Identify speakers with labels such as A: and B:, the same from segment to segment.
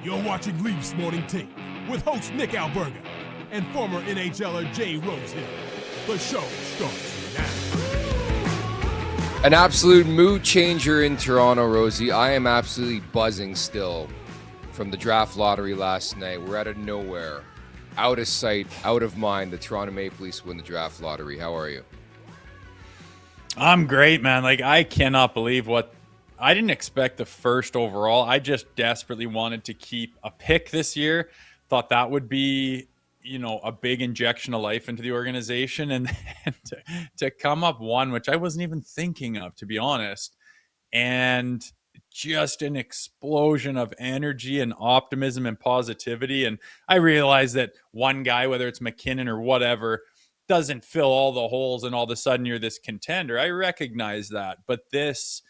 A: You're watching Leafs Morning Take with host Nick Alberga and former NHLer Jay Rosehill. The show starts now.
B: An absolute mood changer in Toronto, Rosie. I am absolutely buzzing still from the draft lottery last night. We're out of nowhere, out of sight, out of mind. The Toronto Maple Leafs win the draft lottery. How are you?
C: I'm great, man. I cannot believe I didn't expect the first overall. I just desperately wanted to keep a pick this year. Thought that would be, a big injection of life into the organization, and to come up one, which I wasn't even thinking of, to be honest, and just an explosion of energy and optimism and positivity. And I realized that one guy, whether it's McKinnon or whatever, doesn't fill all the holes, and all of a sudden you're this contender. I recognize that, but this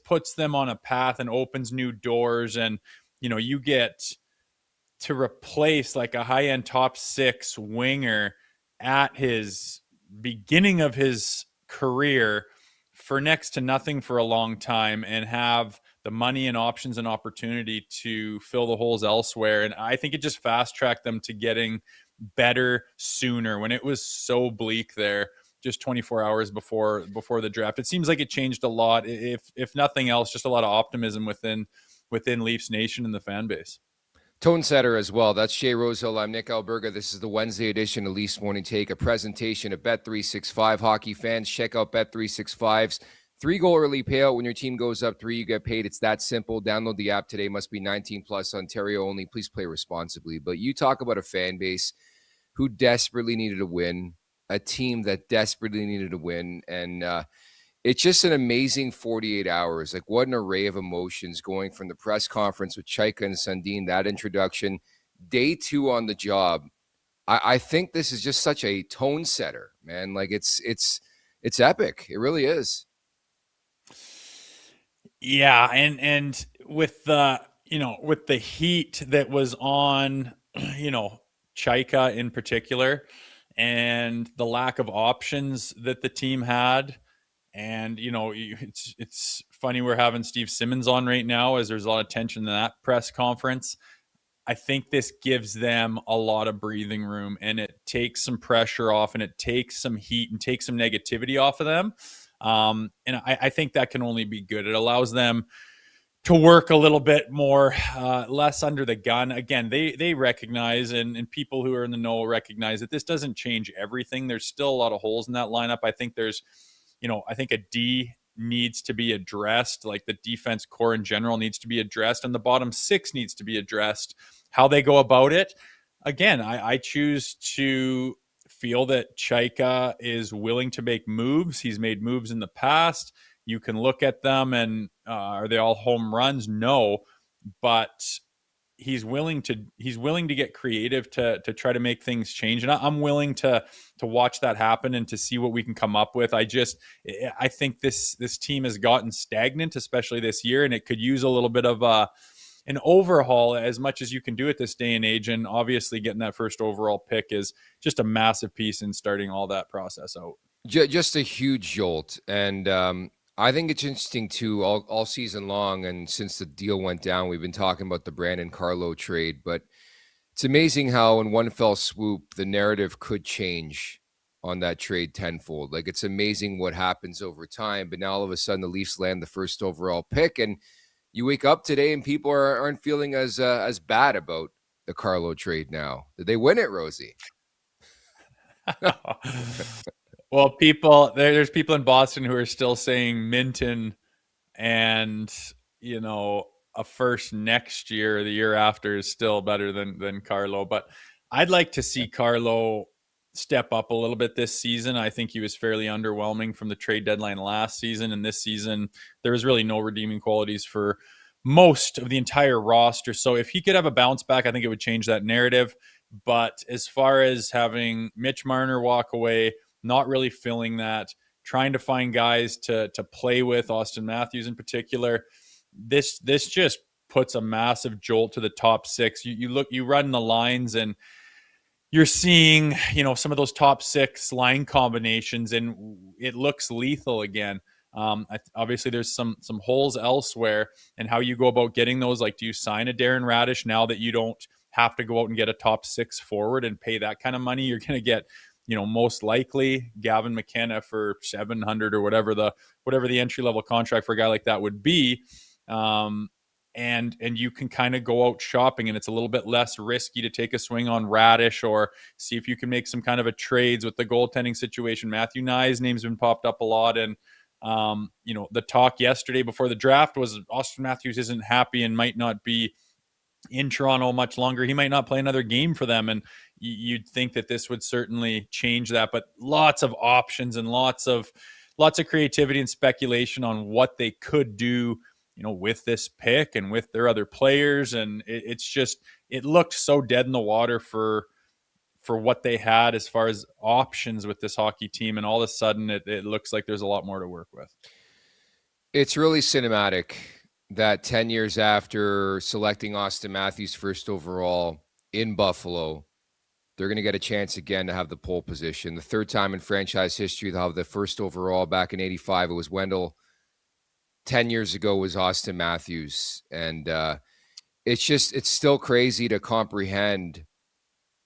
C: puts them on a path and opens new doors. And, you get to replace like a high-end top six winger at his beginning of his career for next to nothing for a long time, and have the money and options and opportunity to fill the holes elsewhere. And I think it just fast-tracked them to getting better sooner when it was so bleak there just 24 hours before the draft. It seems like it changed a lot. If nothing else, just a lot of optimism within Leafs Nation and the fan base.
B: Tone setter as well. That's Jay Rosehill. I'm Nick Alberga. This is the Wednesday edition of Leafs Morning Take, a presentation of Bet365. Hockey fans, check out Bet365's 3-goal early payout. When your team goes up 3, you get paid. It's that simple. Download the app today. Must be 19 plus, Ontario only. Please play responsibly. But you talk about a fan base who desperately needed a win, a team that desperately needed to win. And it's just an amazing 48 hours. Like, what an array of emotions going from the press conference with Chayka and Sundin, that introduction, day 2 on the job. I think this is just such a tone setter, man. Like, it's epic. It really is.
C: Yeah. And with the, with the heat that was on, Chayka in particular, and the lack of options that the team had. And, it's funny we're having Steve Simmons on right now, as there's a lot of tension in that press conference. I think this gives them a lot of breathing room, and it takes some pressure off, and it takes some heat and takes some negativity off of them. And I think that can only be good. It allows them to work a little bit more, less under the gun. Again, they recognize, and people who are in the know recognize that this doesn't change everything. There's still a lot of holes in that lineup. I think there's, I think a D needs to be addressed. Like, the defense core in general needs to be addressed, and the bottom 6 needs to be addressed. How they go about it, again, I choose to feel that Chayka is willing to make moves. He's made moves in the past. You can look at them and are they all home runs? No, but he's willing to get creative to try to make things change, and I'm willing to watch that happen and to see what we can come up with. I think this team has gotten stagnant, especially this year, and it could use a little bit of an overhaul, as much as you can do at this day and age. And obviously, getting that first overall pick is just a massive piece in starting all that process out.
B: Just a huge jolt, and I think it's interesting, too, all season long, and since the deal went down, we've been talking about the Brandon Carlo trade, but it's amazing how in one fell swoop, the narrative could change on that trade tenfold. Like, it's amazing what happens over time, but now all of a sudden the Leafs land the first overall pick, and you wake up today and people aren't feeling as bad about the Carlo trade now. Did they win it, Rosie?
C: Well, there's people in Boston who are still saying Minton and, a first next year or the year after is still better than Carlo. But I'd like to see Carlo step up a little bit this season. I think he was fairly underwhelming from the trade deadline last season. And this season, there was really no redeeming qualities for most of the entire roster. So if he could have a bounce back, I think it would change that narrative. But as far as having Mitch Marner walk away, not really filling that, trying to find guys to play with, Austin Matthews in particular, this just puts a massive jolt to the top 6. You run the lines, and you're seeing, some of those top 6 line combinations, and it looks lethal again. Obviously, there's some holes elsewhere, and how you go about getting those. Like, do you sign a Darren Radish now that you don't have to go out and get a top 6 forward and pay that kind of money? You're going to get, most likely Gavin McKenna for 700 or whatever the entry level contract for a guy like that would be. And you can kind of go out shopping, and it's a little bit less risky to take a swing on Radish, or see if you can make some kind of a trades with the goaltending situation. Matthew Nye's name's been popped up a lot, and the talk yesterday before the draft was Austin Matthews isn't happy and might not be in Toronto much longer. He might not play another game for them, and you'd think that this would certainly change that. But lots of options and lots of creativity and speculation on what they could do, with this pick and with their other players. And it looked so dead in the water for what they had as far as options with this hockey team. And all of a sudden it looks like there's a lot more to work with.
B: It's really cinematic that 10 years after selecting Austin Matthews first overall in Buffalo, they're going to get a chance again to have the pole position. The third time in franchise history they'll have the first overall. Back in 85, it was Wendell. 10 years ago was Austin Matthews. And it's still crazy to comprehend,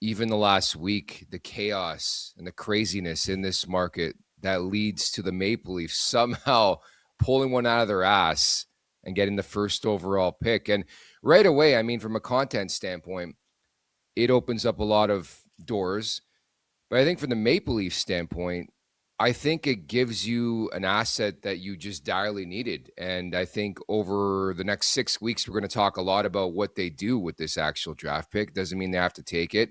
B: even the last week, the chaos and the craziness in this market that leads to the Maple Leafs somehow pulling one out of their ass and getting the first overall pick. And right away, I mean, from a content standpoint, it opens up a lot of doors. But I think from the Maple Leaf standpoint, I think it gives you an asset that you just direly needed. And I think over the next 6 weeks, we're going to talk a lot about what they do with this actual draft pick. Doesn't mean they have to take it,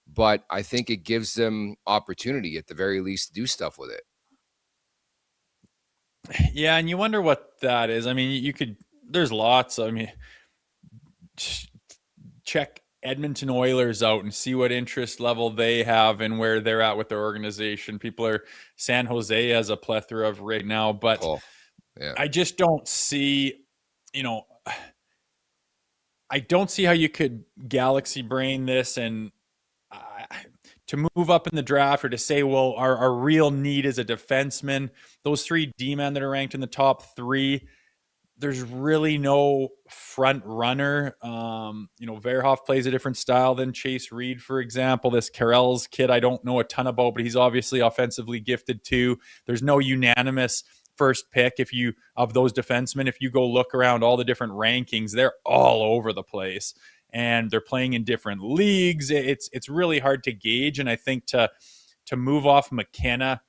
B: but I think it gives them opportunity at the very least to do stuff with it.
C: Yeah, and you wonder what that is. I mean, there's lots. I mean, check Edmonton Oilers out and see what interest level they have and where they're at with their organization. San Jose has a plethora of right now, but I just don't see, I don't see how you could galaxy brain this and to move up in the draft, or to say, well, our real need is a defenseman. Those 3 D-men that are ranked in the top 3, there's really no front runner. Verhoff plays a different style than Chase Reed, for example. This Carell's kid, I don't know a ton about, but he's obviously offensively gifted too. There's no unanimous first pick of those defensemen. If you go look around all the different rankings, they're all over the place, and they're playing in different leagues. It's really hard to gauge. And I think to move off McKenna,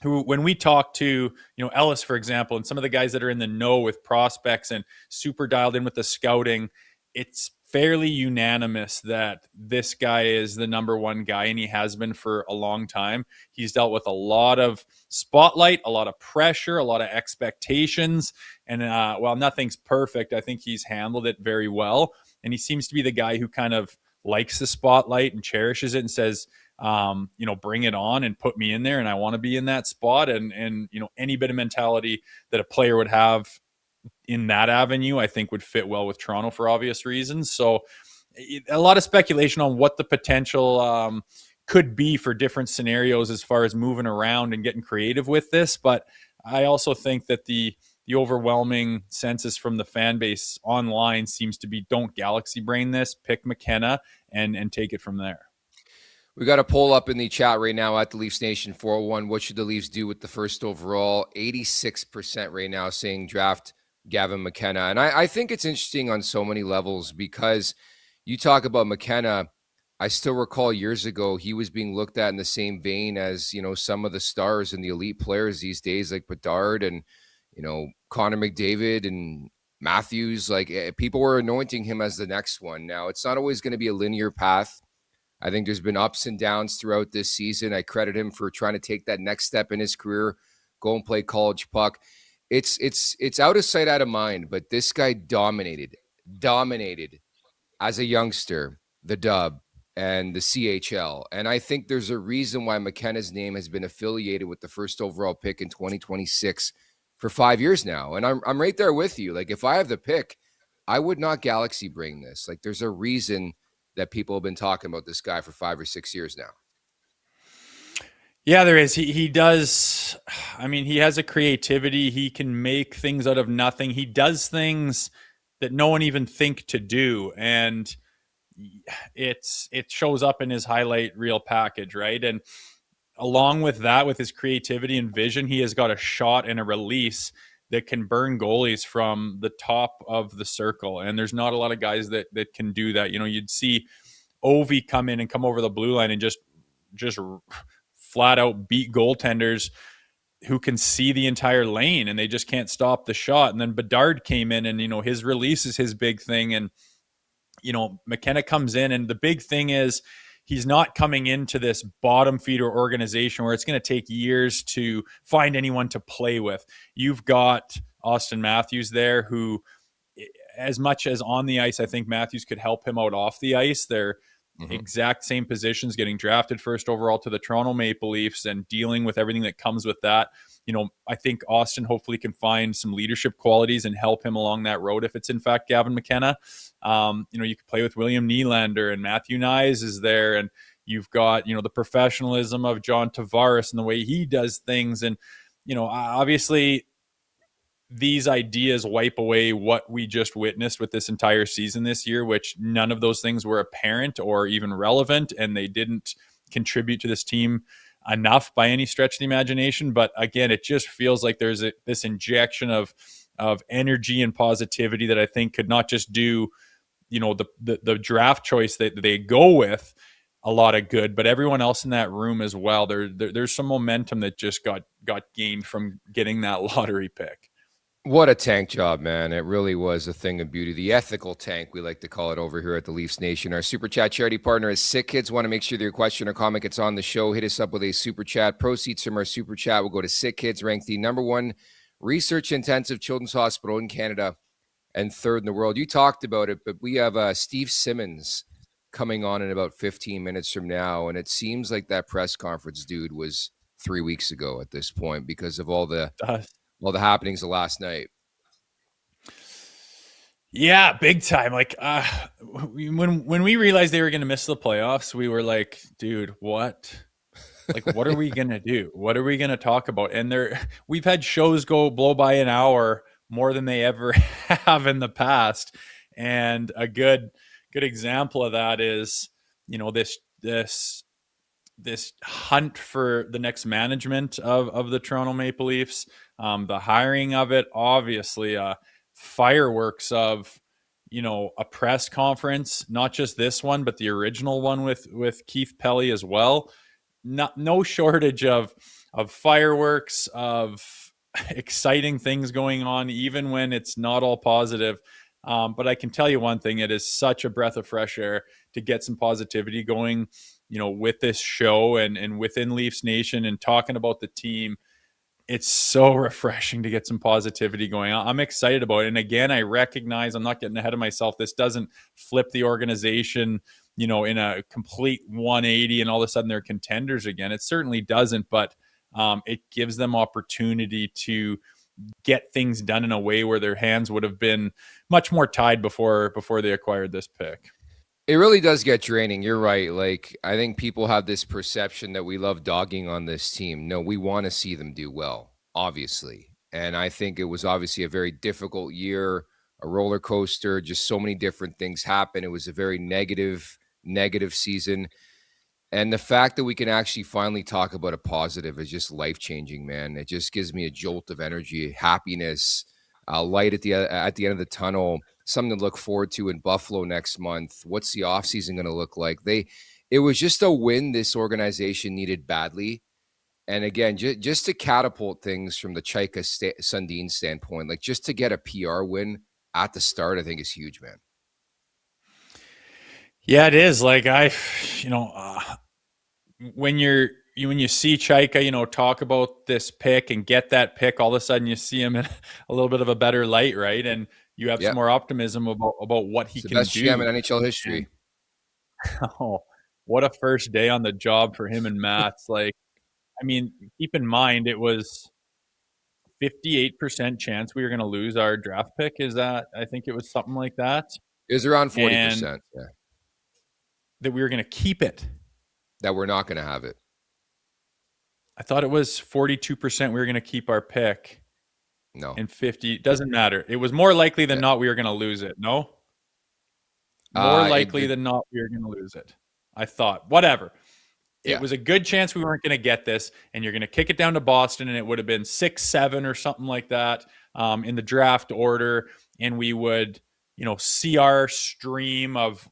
C: who, when we talk to, Ellis, for example, and some of the guys that are in the know with prospects and super dialed in with the scouting, it's fairly unanimous that this guy is the number one guy, and he has been for a long time. He's dealt with a lot of spotlight, a lot of pressure, a lot of expectations. And while nothing's perfect, I think he's handled it very well. And he seems to be the guy who kind of likes the spotlight and cherishes it and says, bring it on and put me in there, and I want to be in that spot. And any bit of mentality that a player would have in that avenue, I think would fit well with Toronto for obvious reasons. So a lot of speculation on what the potential could be for different scenarios as far as moving around and getting creative with this. But I also think that the overwhelming census from the fan base online seems to be, don't galaxy brain this, pick McKenna and take it from there.
B: We got a poll up in the chat right now at the Leafs Nation 401. What should the Leafs do with the first overall? 86% right now saying draft Gavin McKenna. And I think it's interesting on so many levels, because you talk about McKenna. I still recall years ago, he was being looked at in the same vein as, some of the stars and the elite players these days, like Bedard and, Connor McDavid and Matthews. Like, people were anointing him as the next one. Now, it's not always going to be a linear path. I think there's been ups and downs throughout this season. I credit him for trying to take that next step in his career, go and play college puck. It's out of sight, out of mind, but this guy dominated as a youngster, the Dub and the CHL. And I think there's a reason why McKenna's name has been affiliated with the first overall pick in 2026 for 5 years now. And I'm right there with you. Like, if I have the pick, I would not galaxy bring this. Like, there's a reason that people have been talking about this guy for 5 or 6 years now.
C: Yeah, there is. He does. I mean, he has a creativity. He can make things out of nothing. He does things that no one even think to do, and it shows up in his highlight reel package, right? And along with that, with his creativity and vision, he has got a shot and a release that can burn goalies from the top of the circle. And there's not a lot of guys that can do that. You know, you'd see Ovi come over the blue line and just flat out beat goaltenders who can see the entire lane and they just can't stop the shot. And then Bedard came in and, you know, his release is his big thing. And, you know, McKenna comes in and the big thing is he's not coming into this bottom feeder organization where it's going to take years to find anyone to play with. You've got Austin Matthews there who, as much as on the ice, I think Matthews could help him out off the ice. They're exact same positions, getting drafted first overall to the Toronto Maple Leafs and dealing with everything that comes with that. You know, I think Austin hopefully can find some leadership qualities and help him along that road if it's in fact Gavin McKenna. You know, you could play with William Nylander and Matthew Nyes is there, and you've got, you know, the professionalism of John Tavares and the way he does things. And, you know, obviously these ideas wipe away what we just witnessed with this entire season this year, which none of those things were apparent or even relevant, and they didn't contribute to this team enough by any stretch of the imagination. But again, it just feels like there's this injection of energy and positivity that I think could not just do, you know, the draft choice that they go with a lot of good, but everyone else in that room as well. There's some momentum that just got gained from getting that lottery pick.
B: What a tank job, man. It really was a thing of beauty. The ethical tank, we like to call it over here at the Leafs Nation. Our Super Chat charity partner is Sick Kids. Want to make sure that your question or comment gets on the show. Hit us up with a Super Chat. Proceeds from our Super Chat will go to Sick Kids, ranked the #1 research-intensive children's hospital in Canada and 3rd in the world. You talked about it, but we have Steve Simmons coming on in about 15 minutes from now, and it seems like that press conference, dude, was 3 weeks ago at this point because of all the happenings of last night.
C: Yeah, big time. Like when we realized they were going to miss the playoffs, we were like, dude, what? Like, what are we going to do? What are we going to talk about? And we've had shows blow by an hour more than they ever have in the past. And a good example of that is, you know, this hunt for the next management of the Toronto Maple Leafs, the hiring of it, obviously fireworks of, you know, a press conference, not just this one, but the original one with Keith Pelley as well. No shortage of fireworks, of exciting things going on, even when it's not all positive. But I can tell you one thing, it is such a breath of fresh air to get some positivity going, you know, with this show and within Leafs Nation and talking about the team. It's so refreshing to get some positivity going on. I'm excited about it. And again, I recognize I'm not getting ahead of myself. This doesn't flip the organization, you know, in a complete 180 and all of a sudden they're contenders again. It certainly doesn't, but it gives them opportunity to get things done in a way where their hands would have been much more tied before they acquired this pick.
B: It really does get draining. You're right. Like, I think people have this perception that we love dogging on this team. No, we want to see them do well, obviously. And I think it was obviously a very difficult year, a roller coaster, just so many different things happened. It was a very negative season. And the fact that we can actually finally talk about a positive is just life-changing, man. It just gives me a jolt of energy, happiness, light at the end of the tunnel, something to look forward to in Buffalo next month. What's the offseason going to look like? It was just a win this organization needed badly. And again, just to catapult things from the Chayka Sundin standpoint, like just to get a PR win at the start, I think is huge, man.
C: Yeah, it is. Like when you see Chayka, you know, talk about this pick and get that pick, all of a sudden you see him in a little bit of a better light, right? And you have some more optimism about what he can do.
B: Best GM in NHL history.
C: Oh, what a first day on the job for him and Mats. Like, I mean, keep in mind it was 58% chance we were going to lose our draft pick. I think it was something like that.
B: It was around 40%. Yeah.
C: That we were going to keep it.
B: That we're not going to have it.
C: I thought it was 42% we were going to keep our pick.
B: No.
C: And 50, doesn't matter. It was more likely than not we were going to lose it. No? More likely than not we were going to lose it. I thought, whatever. It was a good chance we weren't going to get this, and you're going to kick it down to Boston, and it would have been 6-7 or something like that in the draft order, and we would, see our stream of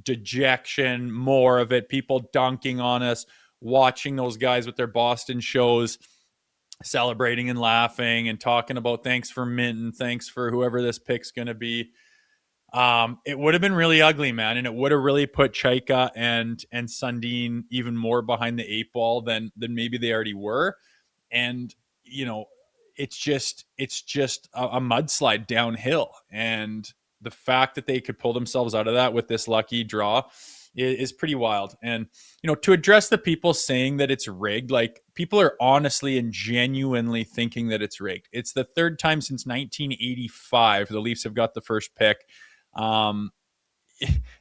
C: dejection, more of it, people dunking on us, watching those guys with their Boston shows, celebrating and laughing and talking about thanks for Mint and thanks for whoever this pick's going to be. It would have been really ugly, man, and it would have really put Chayka and Sundin even more behind the 8 ball than maybe they already were. And it's just a mudslide downhill. And the fact that they could pull themselves out of that with this lucky draw is pretty wild. And to address the people saying that it's rigged, like, people are honestly and genuinely thinking that it's rigged. It's the third time since 1985 the Leafs have got the first pick.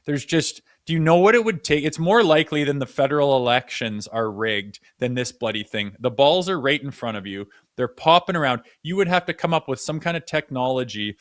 C: There's just, do you know what it would take? It's more likely than the federal elections are rigged than this bloody thing. The balls are right in front of you. They're popping around. You would have to come up with some kind of technology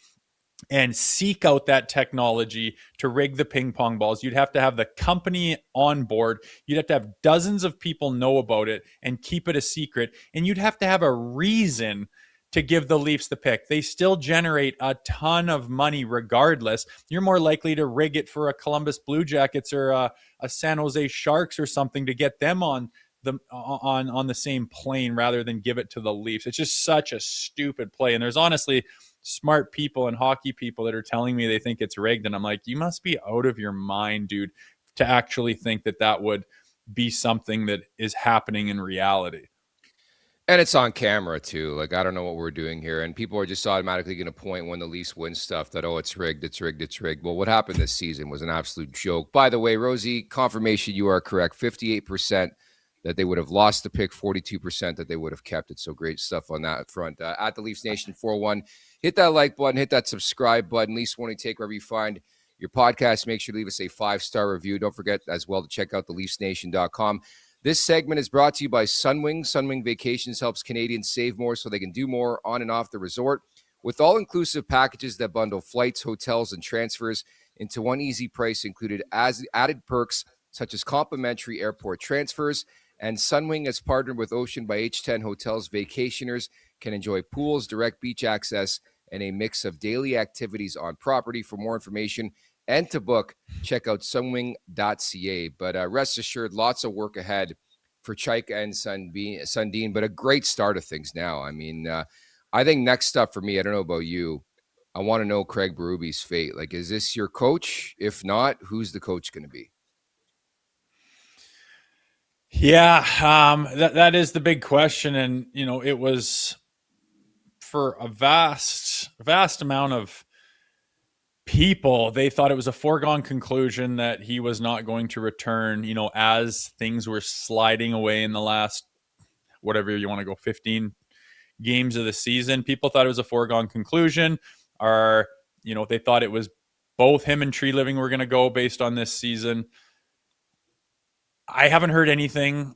C: and seek out that technology to rig the ping pong balls. You'd have to have the company on board. You'd have to have dozens of people know about it and keep it a secret. And you'd have to have a reason to give the Leafs the pick. They still generate a ton of money regardless. You're more likely to rig it for a Columbus Blue Jackets or a San Jose Sharks or something to get them on the same plane rather than give it to the Leafs. It's just such a stupid play. And there's honestly smart people and hockey people that are telling me they think it's rigged. And I'm like, you must be out of your mind, dude, to actually think that that would be something that is happening in reality.
B: And it's on camera too. Like, I don't know what we're doing here. And people are just automatically going to point when the Leafs win stuff that, oh, it's rigged, it's rigged, it's rigged. Well, what happened this season was an absolute joke. By the way, Rosie, confirmation, you are correct. 58% that they would have lost the pick, 42% that they would have kept it. So great stuff on that front. At the Leafs Nation 401, hit that like button, hit that subscribe button. Leafs Morning Take wherever you find your podcast. Make sure to leave us a 5-star review. Don't forget as well to check out theleafsnation.com. This segment is brought to you by Sunwing. Sunwing Vacations helps Canadians save more so they can do more on and off the resort. With all-inclusive packages that bundle flights, hotels, and transfers into one easy price, included as added perks such as complimentary airport transfers. And Sunwing has partnered with Ocean by H10 Hotels. Vacationers can enjoy pools, direct beach access, and a mix of daily activities on property. For more information and to book, check out sunwing.ca. But rest assured, lots of work ahead for Chayka and Sundin, but a great start of things now. I mean, I think next up for me, I don't know about you, I want to know Craig Berube's fate. Like, is this your coach? If not, who's the coach going to be?
C: Yeah, that is the big question. And, it was for a vast amount of people, they thought it was a foregone conclusion that he was not going to return, as things were sliding away in the last, whatever you want to go, 15 games of the season. People thought it was a foregone conclusion, or, they thought it was both him and Tree Living were going to go based on this season. I haven't heard anything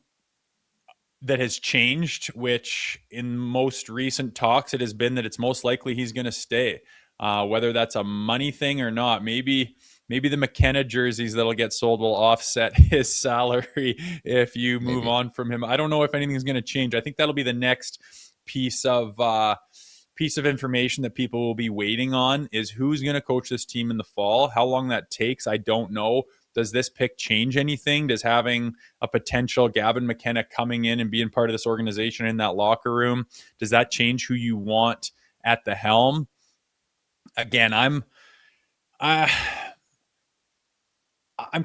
C: that has changed, which in most recent talks, it has been that it's most likely he's going to stay. Whether that's a money thing or not, maybe the McKenna jerseys that'll get sold will offset his salary if you move on from him. I don't know if anything's going to change. I think that'll be the next piece of information that people will be waiting on, is who's going to coach this team in the fall. How long that takes, I don't know. Does this pick change anything? Does having a potential Gavin McKenna coming in and being part of this organization in that locker room, does that change who you want at the helm? Again, I'm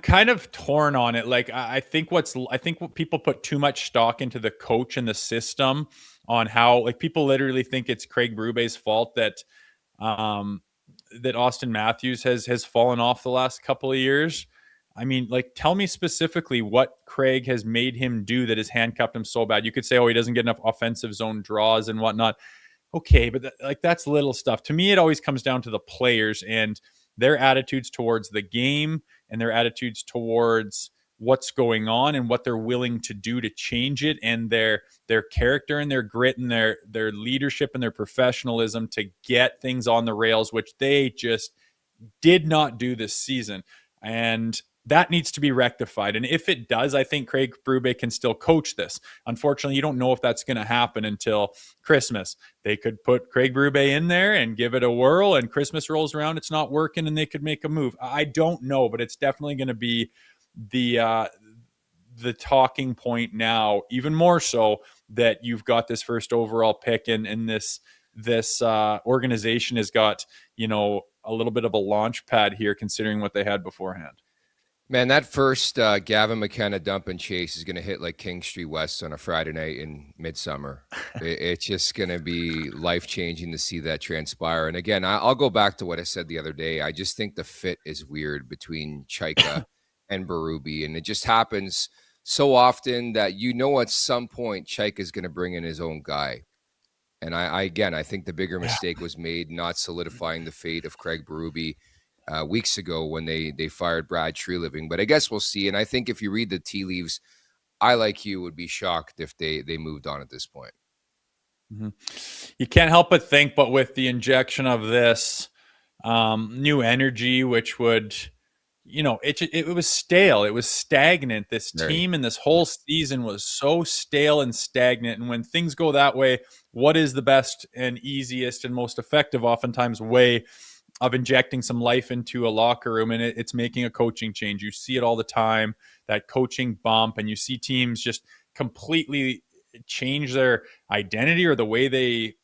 C: kind of torn on it. Like, I think what people put too much stock into the coach and the system on how, like, people literally think it's Craig Berube's fault that Austin Matthews has fallen off the last couple of years. I mean, like, tell me specifically what Craig has made him do that has handcuffed him so bad. You could say, oh, he doesn't get enough offensive zone draws and whatnot. Okay, but that's little stuff. To me, it always comes down to the players and their attitudes towards the game and their attitudes towards what's going on and what they're willing to do to change it, and their character and their grit and their leadership and their professionalism to get things on the rails, which they just did not do this season. And that needs to be rectified. And if it does, I think Craig Berube can still coach this. Unfortunately, you don't know if that's going to happen until Christmas. They could put Craig Berube in there and give it a whirl, and Christmas rolls around, it's not working, and they could make a move. I don't know, but it's definitely going to be the talking point now, even more so that you've got this first overall pick, and this organization has got, a little bit of a launch pad here, considering what they had beforehand.
B: Man, that first Gavin McKenna dump and chase is going to hit like King Street West on a Friday night in midsummer. It's just going to be life-changing to see that transpire. And again, I'll go back to what I said the other day. I just think the fit is weird between Chayka and Berube, and it just happens so often that at some point Chayka is going to bring in his own guy. And I think the bigger mistake was made not solidifying the fate of Craig Berube weeks ago when they fired Brad Treliving. But I guess we'll see. And I think if you read the tea leaves, I, like you, would be shocked if they moved on at this point.
C: Mm-hmm. You can't help but think, but with the injection of this new energy, which would, it was stale. It was stagnant. This team and this whole season was so stale and stagnant. And when things go that way, what is the best and easiest and most effective, oftentimes, way of injecting some life into a locker room? And it's making a coaching change. You see it all the time, that coaching bump, and you see teams just completely change their identity, or the way they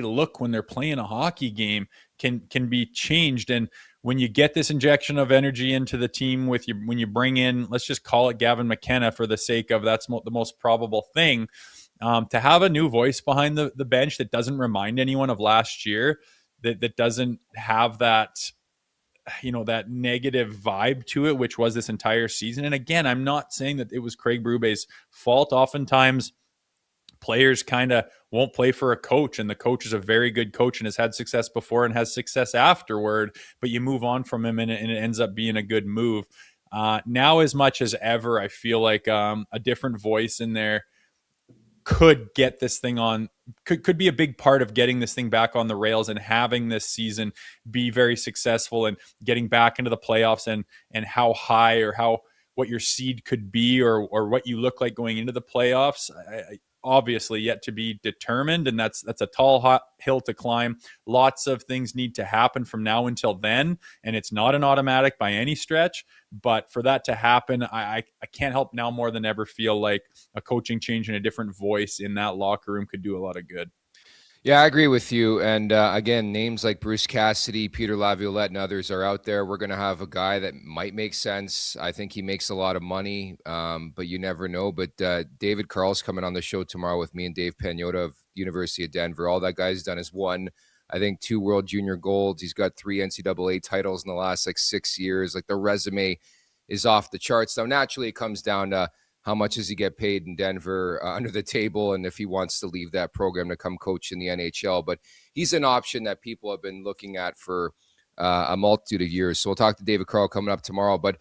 C: look when they're playing a hockey game can be changed. And when you get this injection of energy into the team when you bring in, let's just call it Gavin McKenna for the sake of that's the most probable thing, to have a new voice behind the bench that doesn't remind anyone of last year, that doesn't have that, that negative vibe to it, which was this entire season. And again, I'm not saying that it was Craig Berube's fault. Oftentimes players kind of won't play for a coach, and the coach is a very good coach and has had success before and has success afterward, but you move on from him and it ends up being a good move. Now, as much as ever, I feel like a different voice in there could get this thing on, could be a big part of getting this thing back on the rails and having this season be very successful and getting back into the playoffs, and how high or what your seed could be, or what you look like going into the playoffs. Obviously yet to be determined, and that's a tall hill to climb. Lots of things need to happen from now until then, and it's not an automatic by any stretch. But for that to happen, I can't help now more than ever feel like a coaching change and a different voice in that locker room could do a lot of good.
B: Yeah, I agree with you. And again, names like Bruce Cassidy, Peter Laviolette, and others are out there. We're going to have a guy that might make sense. I think he makes a lot of money, but you never know. But David Carl's coming on the show tomorrow with me and Dave Pagnotta of University of Denver. All that guy's done is won, I think, 2 World Junior Golds. He's got 3 NCAA titles in the last 6 years. The resume is off the charts. Now, naturally, it comes down to how much does he get paid in Denver under the table, and if he wants to leave that program to come coach in the NHL. But he's an option that people have been looking at for a multitude of years. So we'll talk to David Carl coming up tomorrow. But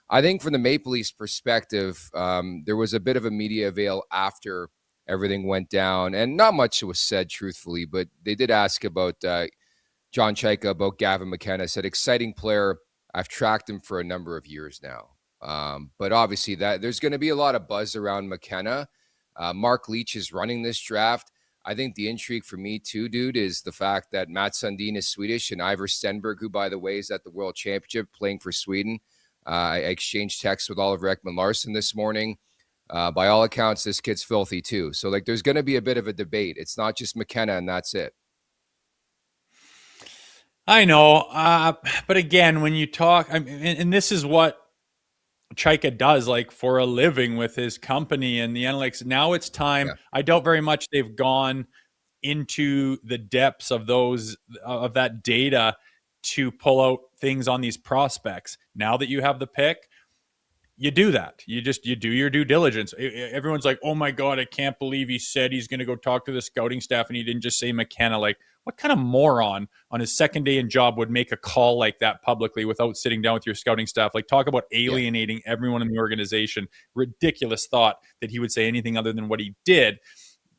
B: I think from the Maple Leafs perspective, there was a bit of a media veil after everything went down, and not much was said, truthfully, but they did ask about John Chayka, about Gavin McKenna. Said, exciting player. I've tracked him for a number of years now. But obviously that there's going to be a lot of buzz around McKenna. Mark Leach is running this draft. I think the intrigue for me too, dude, is the fact that Matt Sundin is Swedish, and Ivor Stenberg, who, by the way, is at the World Championship playing for Sweden. I exchanged texts with Oliver Ekman-Larsson this morning. By all accounts, this kid's filthy too. So there's going to be a bit of a debate. It's not just McKenna and that's it.
C: I know. But again, when you talk, and this is what Chayka does for a living with his company and the analytics. Now it's time. Yeah. I doubt very much they've gone into the depths of that data to pull out things on these prospects. Now that you have the pick, you do that. You do your due diligence. Everyone's like, oh my God, I can't believe he said he's going to go talk to the scouting staff and he didn't just say McKenna. Like, what kind of moron on his second day in job would make a call like that publicly without sitting down with your scouting staff? Like, talk about alienating everyone in the organization. Ridiculous thought that he would say anything other than what he did.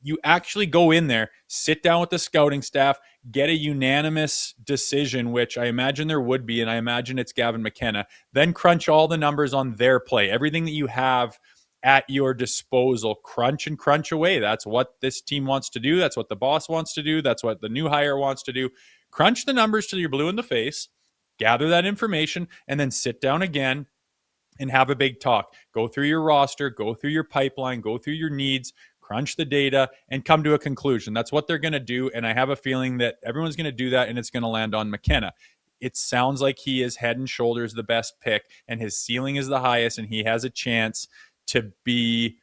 C: You actually go in there, sit down with the scouting staff, get a unanimous decision, which I imagine there would be, and I imagine it's Gavin McKenna, then crunch all the numbers on their play. Everything that you have at your disposal, crunch and crunch away. That's what this team wants to do. That's what the boss wants to do. That's what the new hire wants to do. Crunch the numbers till you're blue in the face, gather that information, and then sit down again and have a big talk. Go through your roster, go through your pipeline, go through your needs, crunch the data, and come to a conclusion. That's what they're going to do, and I have a feeling that everyone's going to do that, and it's going to land on McKenna. It sounds like he is head and shoulders the best pick, and his ceiling is the highest, and he has a chance to be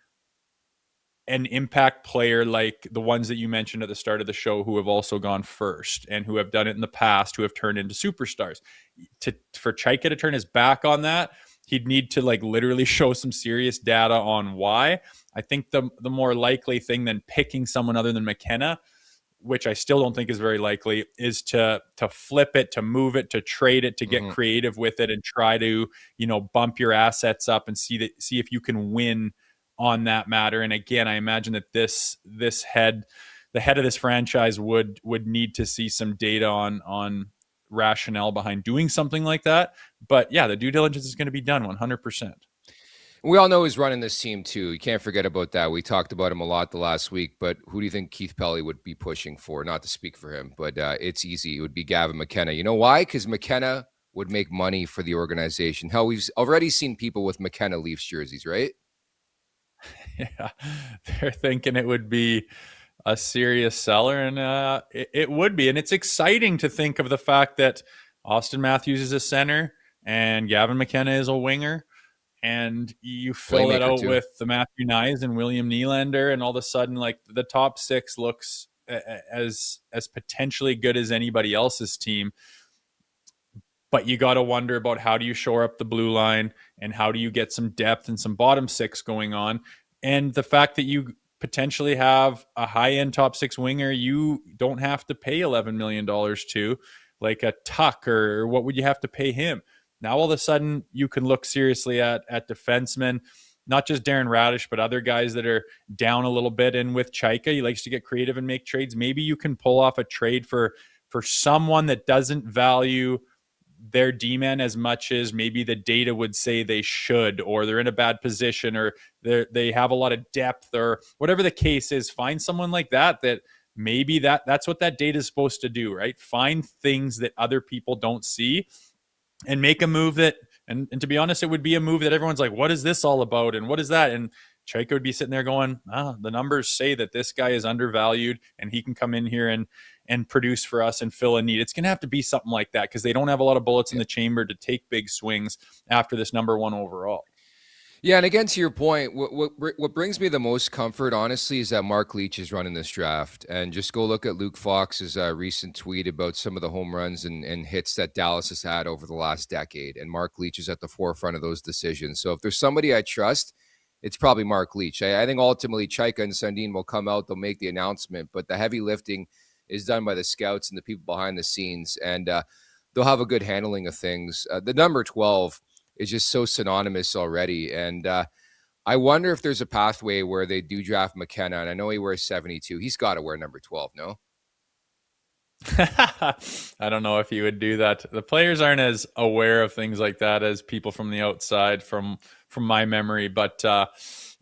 C: an impact player like the ones that you mentioned at the start of the show who have also gone first and who have done it in the past, who have turned into superstars. For Chayka to turn his back on that, he'd need to like literally show some serious data on why. I think the more likely thing than picking someone other than McKenna, which I still don't think is very likely, is to flip it, to move it, to trade it, to get creative with it and try to, bump your assets up and see if you can win on that matter. And again, I imagine that the head of this franchise would need to see some data on rationale behind doing something like that. But yeah, the due diligence is going to be done 100%.
B: We all know he's running this team too. You can't forget about that. We talked about him a lot the last week, but who do you think Keith Pelley would be pushing for? Not to speak for him, but it's easy. It would be Gavin McKenna. You know why? Because McKenna would make money for the organization. Hell, we've already seen people with McKenna Leafs jerseys, right?
C: Yeah, they're thinking it would be a serious seller, and it would be. And it's exciting to think of the fact that Austin Matthews is a center and Gavin McKenna is a winger. And you fill that out with the Matthew Nyes and William Nylander, and all of a sudden, like the top six looks as potentially good as anybody else's team. But you got to wonder about how do you shore up the blue line and how do you get some depth and some bottom six going on. And the fact that you potentially have a high-end top six winger you don't have to pay $11 million to, like a Tuck, or what would you have to pay him? Now, all of a sudden, you can look seriously at defensemen, not just Darren Radish, but other guys that are down a little bit. And with Chayka, he likes to get creative and make trades. Maybe you can pull off a trade for someone that doesn't value their D-man as much as maybe the data would say they should, or they're in a bad position, or they have a lot of depth, or whatever the case is. Find someone like that maybe that's what that data is supposed to do, right? Find things that other people don't see and make a move that, and to be honest, it would be a move that everyone's like, what is this all about? And what is that? And Chayka would be sitting there going, the numbers say that this guy is undervalued and he can come in here and produce for us and fill a need. It's going to have to be something like that because they don't have a lot of bullets in the chamber to take big swings after this number one overall.
B: Yeah, and again, to your point, what brings me the most comfort, honestly, is that Mark Leach is running this draft. And just go look at Luke Fox's recent tweet about some of the home runs and hits that Dallas has had over the last decade. And Mark Leach is at the forefront of those decisions. So if there's somebody I trust, it's probably Mark Leach. I think ultimately Chayka and Sundin will come out, they'll make the announcement, but the heavy lifting is done by the scouts and the people behind the scenes. And they'll have a good handling of things. The number 12 is just so synonymous already. And I wonder if there's a pathway where they do draft McKenna. And I know he wears 72. He's got to wear number 12, no?
C: I don't know if he would do that. The players aren't as aware of things like that as people from the outside, from my memory. But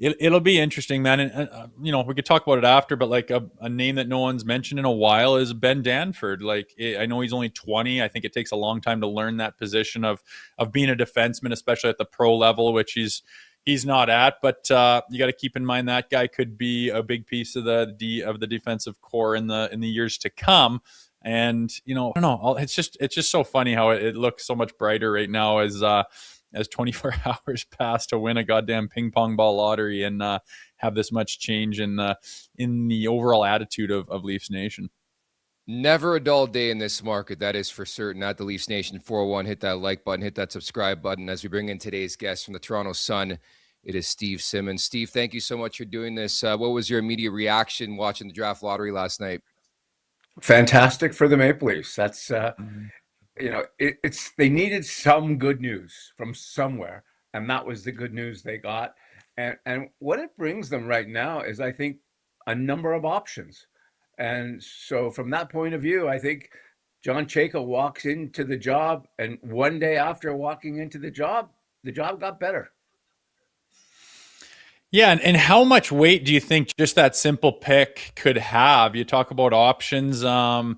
C: it'll be interesting, man. And we could talk about it after, but like a name that no one's mentioned in a while is Ben Danford. Like, I know he's only 20. I think it takes a long time to learn that position of being a defenseman, especially at the pro level, which he's not at. But you got to keep in mind that guy could be a big piece of the defensive core in the years to come. And I don't know. It's just so funny how it looks so much brighter right now as 24 hours pass to win a goddamn ping pong ball lottery and have this much change in the overall attitude of Leafs Nation.
B: Never a dull day in this market, that is for certain. At the Leafs Nation 401, hit that like button, hit that subscribe button. As we bring in today's guest from the Toronto Sun, it is Steve Simmons. Steve, thank you so much for doing this. What was your immediate reaction watching the draft lottery last night?
D: Fantastic for the Maple Leafs. That's it's they needed some good news from somewhere, and that was the good news they got. And what it brings them right now is, I think, a number of options. And so from that point of view, I think John Chayka walks into the job, and one day after walking into the job got better.
C: Yeah, and how much weight do you think just that simple pick could have? You talk about options. Does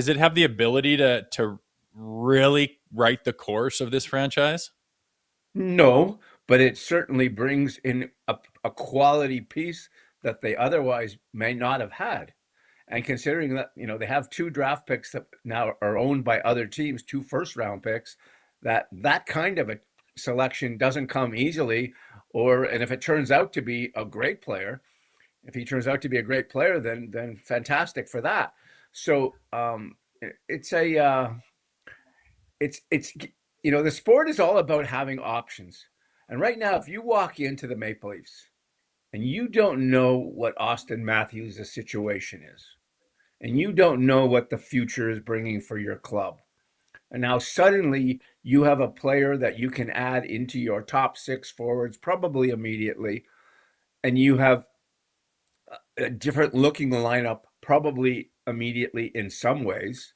C: it have the ability to really write the course of this franchise?
D: No, but it certainly brings in a quality piece that they otherwise may not have had. And considering that, they have 2 draft picks that now are owned by other teams, 2 first-round picks, that kind of a selection doesn't come easily. And if it turns out to be a great player, then fantastic for that. So the sport is all about having options. And right now, if you walk into the Maple Leafs and you don't know what Auston Matthews' situation is, and you don't know what the future is bringing for your club, and now suddenly you have a player that you can add into your top 6 forwards probably immediately, and you have a different looking lineup probably immediately in some ways,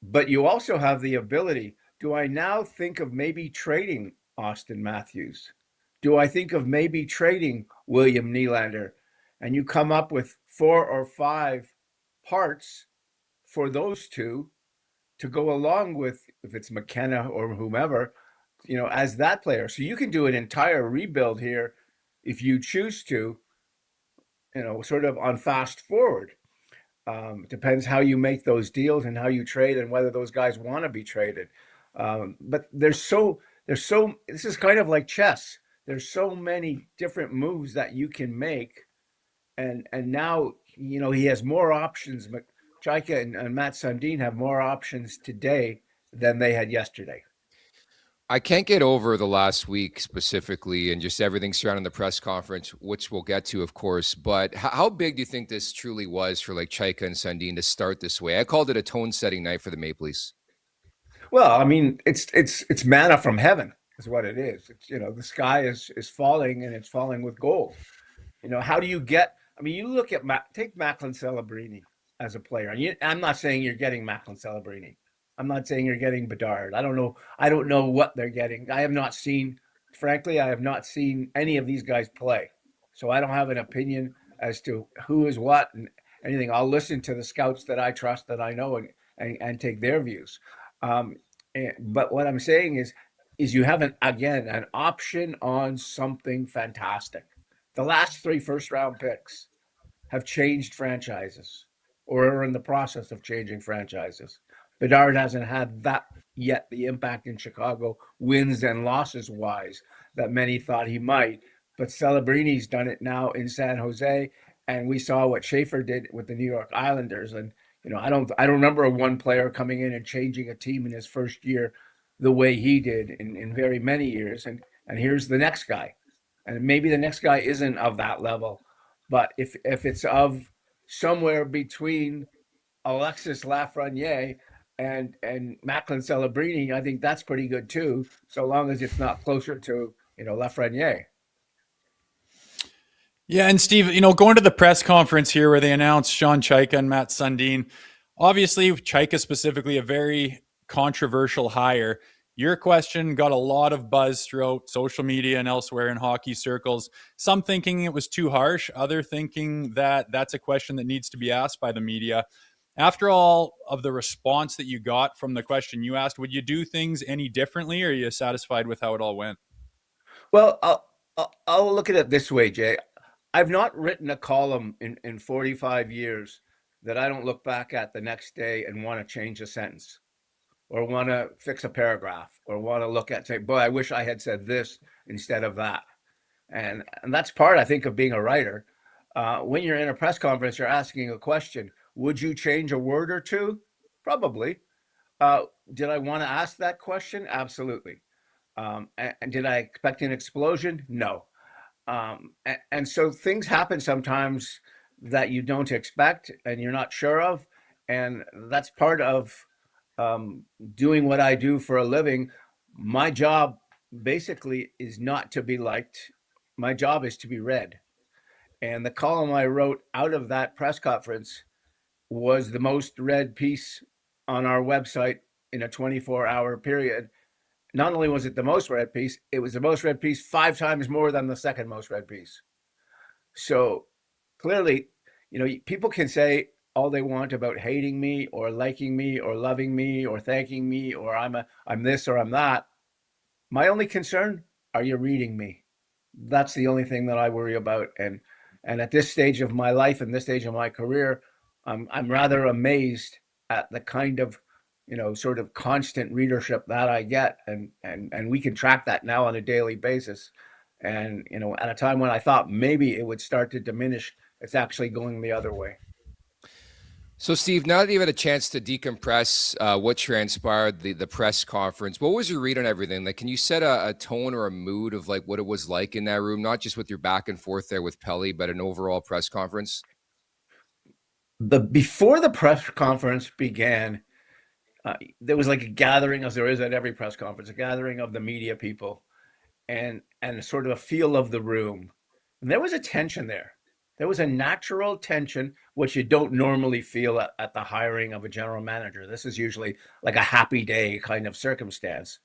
D: but you also have the ability, do I now think of maybe trading Auston Matthews? Do I think of maybe trading William Nylander? And you come up with 4 or 5 parts for those two to go along with, if it's McKenna or whomever, as that player. So you can do an entire rebuild here if you choose to, sort of on fast forward. Depends how you make those deals and how you trade and whether those guys want to be traded. But this is kind of like chess. There's so many different moves that you can make. And now, he has more options. Chayka and Matt Sundin have more options today than they had yesterday.
B: I can't get over the last week specifically and just everything surrounding the press conference, which we'll get to, of course. But how big do you think this truly was for Chayka and Sundin to start this way? I called it a tone-setting night for the Maple Leafs.
D: Well, I mean, it's manna from heaven is what it is. It's, the sky is falling, and it's falling with gold. How do you get? I mean, you look at take Macklin Celebrini as a player. I'm not saying you're getting Macklin Celebrini. I'm not saying you're getting Bedard. I don't know what they're getting. I have not seen any of these guys play. So I don't have an opinion as to who is what and anything. I'll listen to the scouts that I trust, that I know, and take their views. But what I'm saying is you have an option on something fantastic. The last 3 first-round picks have changed franchises or are in the process of changing franchises. Bedard hasn't had that yet, the impact in Chicago, wins and losses wise, that many thought he might. But Celebrini's done it now in San Jose, and we saw what Schaefer did with the New York Islanders. And I don't remember one player coming in and changing a team in his first year the way he did in very many years. And here's the next guy, and maybe the next guy isn't of that level, but if it's of somewhere between Alexis Lafreniere and Macklin Celebrini, I think that's pretty good too, so long as it's not closer to Lafreniere.
C: Yeah, and Steve, going to the press conference here where they announced Sean Chayka and Matt Sundin, obviously Chayka specifically a very controversial hire. Your question got a lot of buzz throughout social media and elsewhere in hockey circles. Some thinking it was too harsh, other thinking that that's a question that needs to be asked by the media. After all of the response that you got from the question you asked, would you do things any differently, or are you satisfied with how it all went?
D: Well, I'll look at it this way, Jay. I've not written a column in 45 years that I don't look back at the next day and want to change a sentence or want to fix a paragraph or want to look at, say, boy, I wish I had said this instead of that. And that's part, I think, of being a writer. When you're in a press conference, you're asking a question. Would you change a word or two? Probably. Did I want to ask that question? Absolutely. And did I expect an explosion? No. And so things happen sometimes that you don't expect and you're not sure of. And that's part of doing what I do for a living. My job basically is not to be liked. My job is to be read. And the column I wrote out of that press conference was the most read piece on our website in a 24-hour period. Not only was it the most read piece, it was the most read piece 5 times more than the second most read piece. So clearly, people can say all they want about hating me or liking me or loving me or thanking me or I'm this or I'm that. My only concern, are you reading me? That's the only thing that I worry about. And at this stage of my life and this stage of my career, I'm rather amazed at the kind of sort of constant readership that I get, and we can track that now on a daily basis. And at a time when I thought maybe it would start to diminish, it's actually going the other way.
B: So, Steve, now that you've had a chance to decompress what transpired, the press conference, what was your read on everything? Like, can you set a tone or a mood of like what it was like in that room, not just with your back and forth there with Pelley, but an overall press conference?
D: Before the press conference began, there was like a gathering, as there is at every press conference, a gathering of the media people, and sort of a feel of the room. And there was a tension there. There was a natural tension, which you don't normally feel at the hiring of a general manager. This is usually like a happy day kind of circumstance.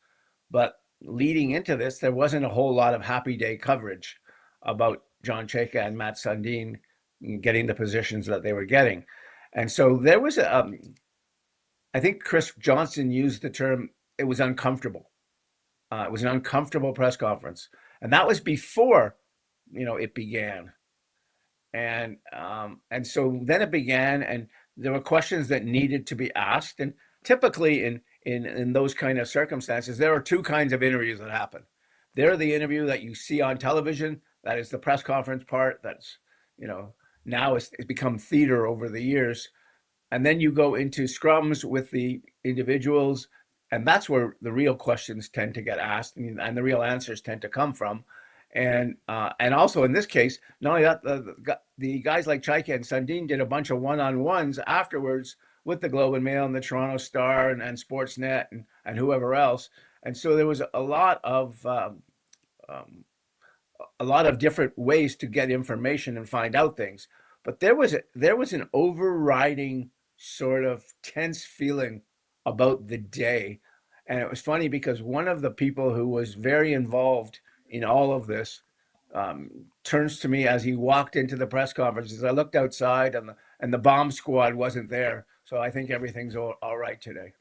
D: But leading into this, there wasn't a whole lot of happy day coverage about John Chayka and Matt Sundin getting the positions that they were getting. And so there was I think Chris Johnson used the term, it was uncomfortable. It was an uncomfortable press conference. And that was before, it began. And so then it began, and there were questions that needed to be asked. And typically in those kind of circumstances, there are 2 kinds of interviews that happen. There are the interview that you see on television, that is the press conference part, that's, now it's become theater over the years. And then you go into scrums with the individuals, and that's where the real questions tend to get asked and the real answers tend to come from. And also in this case, not only that, the guys like Chayka and Sundin did a bunch of one-on-ones afterwards with the Globe and Mail and the Toronto Star and Sportsnet and whoever else. And so there was a lot of different ways to get information and find out things. But there was an overriding sort of tense feeling about the day. And it was funny because one of the people who was very involved in all of this turns to me as he walked into the press conference. As I looked outside, and the bomb squad wasn't there. So I think everything's all right today.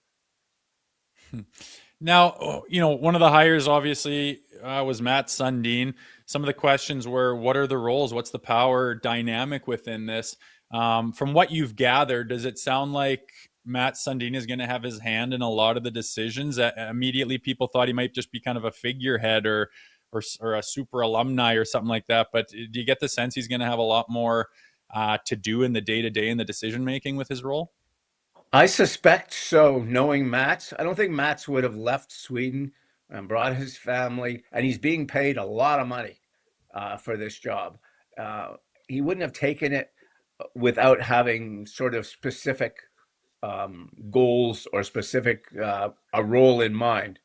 C: Now, one of the hires obviously was Matt Sundin. Some of the questions were, what are the roles? What's the power dynamic within this? From what you've gathered, does it sound like Matt Sundin is going to have his hand in a lot of the decisions? Immediately, people thought he might just be kind of a figurehead or a super alumni or something like that. But do you get the sense he's going to have a lot more to do in the day-to-day in the decision-making with his role?
D: I suspect so, knowing Mats. I don't think Mats would have left Sweden and brought his family, and he's being paid a lot of money for this job. He wouldn't have taken it without having sort of specific goals or specific a role in mind.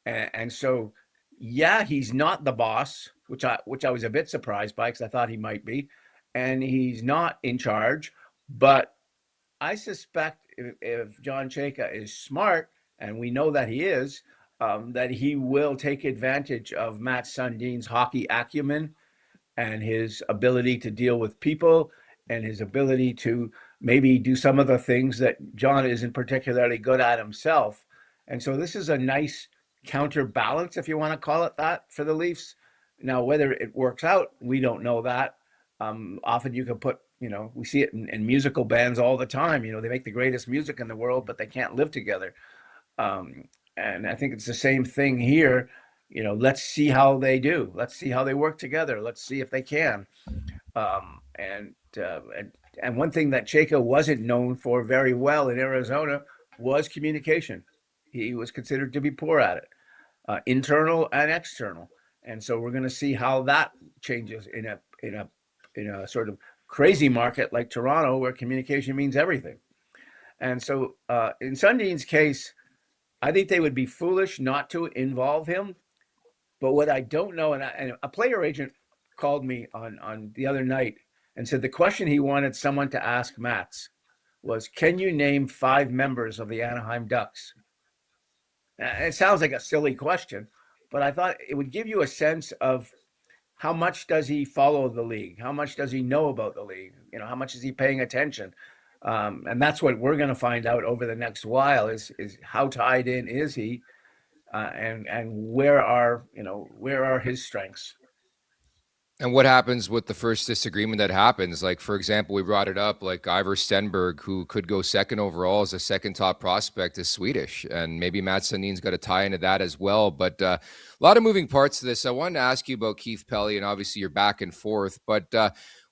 D: And so, yeah, he's not the boss, which I was a bit surprised by because I thought he might be, and he's not in charge. But I suspect if John Chayka is smart, and we know that he is, that he will take advantage of Matt Sundin's hockey acumen and his ability to deal with people and his ability to maybe do some of the things that John isn't particularly good at himself. And so this is a nice counterbalance, if you want to call it that, for the Leafs. Now, whether it works out, we don't know that. Often you can put, we see it in musical bands all the time. They make the greatest music in the world, but they can't live together. And I think it's the same thing here. Let's see how they do. Let's see how they work together. Let's see if they can. And And one thing that Chayka wasn't known for very well in Arizona was communication. He was considered to be poor at it, internal and external. And so we're going to see how that changes in a sort of crazy market like Toronto, where communication means everything. And so in Sundin's case, I think they would be foolish not to involve him. But what I don't know, and a player agent called me on the other night and said the question he wanted someone to ask Mats was, can you name 5 members of the Anaheim Ducks? It sounds like a silly question, but I thought it would give you a sense of how much does he follow the league? How much does he know about the league? You know, how much is he paying attention? And that's what we're going to find out over the next while is how tied in is he, and where are his strengths?
B: And what happens with the first disagreement that happens? Like, for example, we brought it up, like Ivar Stenberg, who could go second overall as a second top prospect, is Swedish. And maybe Matt Sundin's got to tie into that as well. But a lot of moving parts to this. I wanted to ask you about Keith Pelley, and obviously you're back and forth. But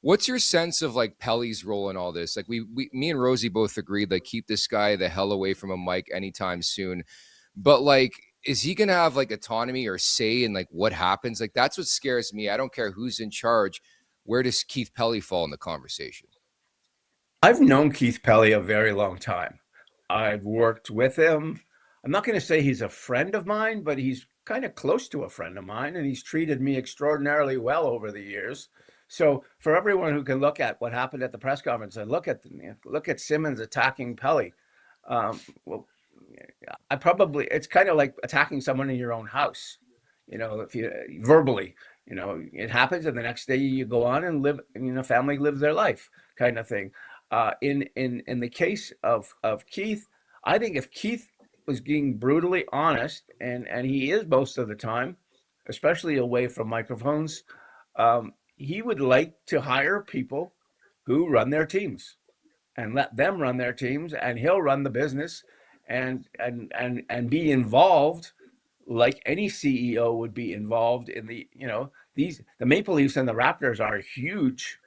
B: what's your sense of like Pelley's role in all this? Like me and Rosie both agreed, like keep this guy the hell away from a mic anytime soon. But like, is he going to have like autonomy or say in like what happens? Like, that's what scares me. I don't care who's in charge. Where does Keith Pelley fall in the conversation?
D: I've known Keith Pelley a very long time. I've worked with him. I'm not going to say he's a friend of mine, but he's kind of close to a friend of mine, and he's treated me extraordinarily well over the years. So for everyone who can look at what happened at the press conference and look at Simmons attacking Pelley, well, it's kind of like attacking someone in your own house, you know, if you verbally, you know, it happens and the next day you go on and live, you know, family lives their life kind of thing. In the case of Keith, I think if Keith was being brutally honest, and he is most of the time, especially away from microphones, he would like to hire people who run their teams and let them run their teams, and he'll run the business and be involved like any CEO would be involved in the, you know, the Maple Leafs and the Raptors are huge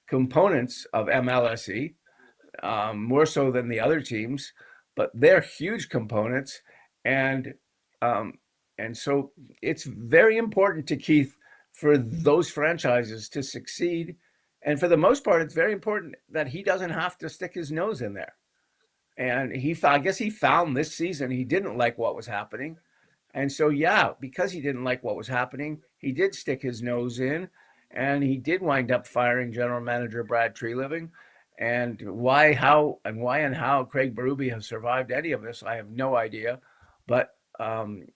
D: components of MLSE, more so than the other teams, but they're huge components. And so it's very important to Keith for those franchises to succeed. And for the most part, it's very important that he doesn't have to stick his nose in there. And I guess he found this season he didn't like what was happening. And so, yeah, because he didn't like what was happening, he did stick his nose in, and he did wind up firing general manager Brad Treliving. And why and how Craig Berube has survived any of this, I have no idea. But, you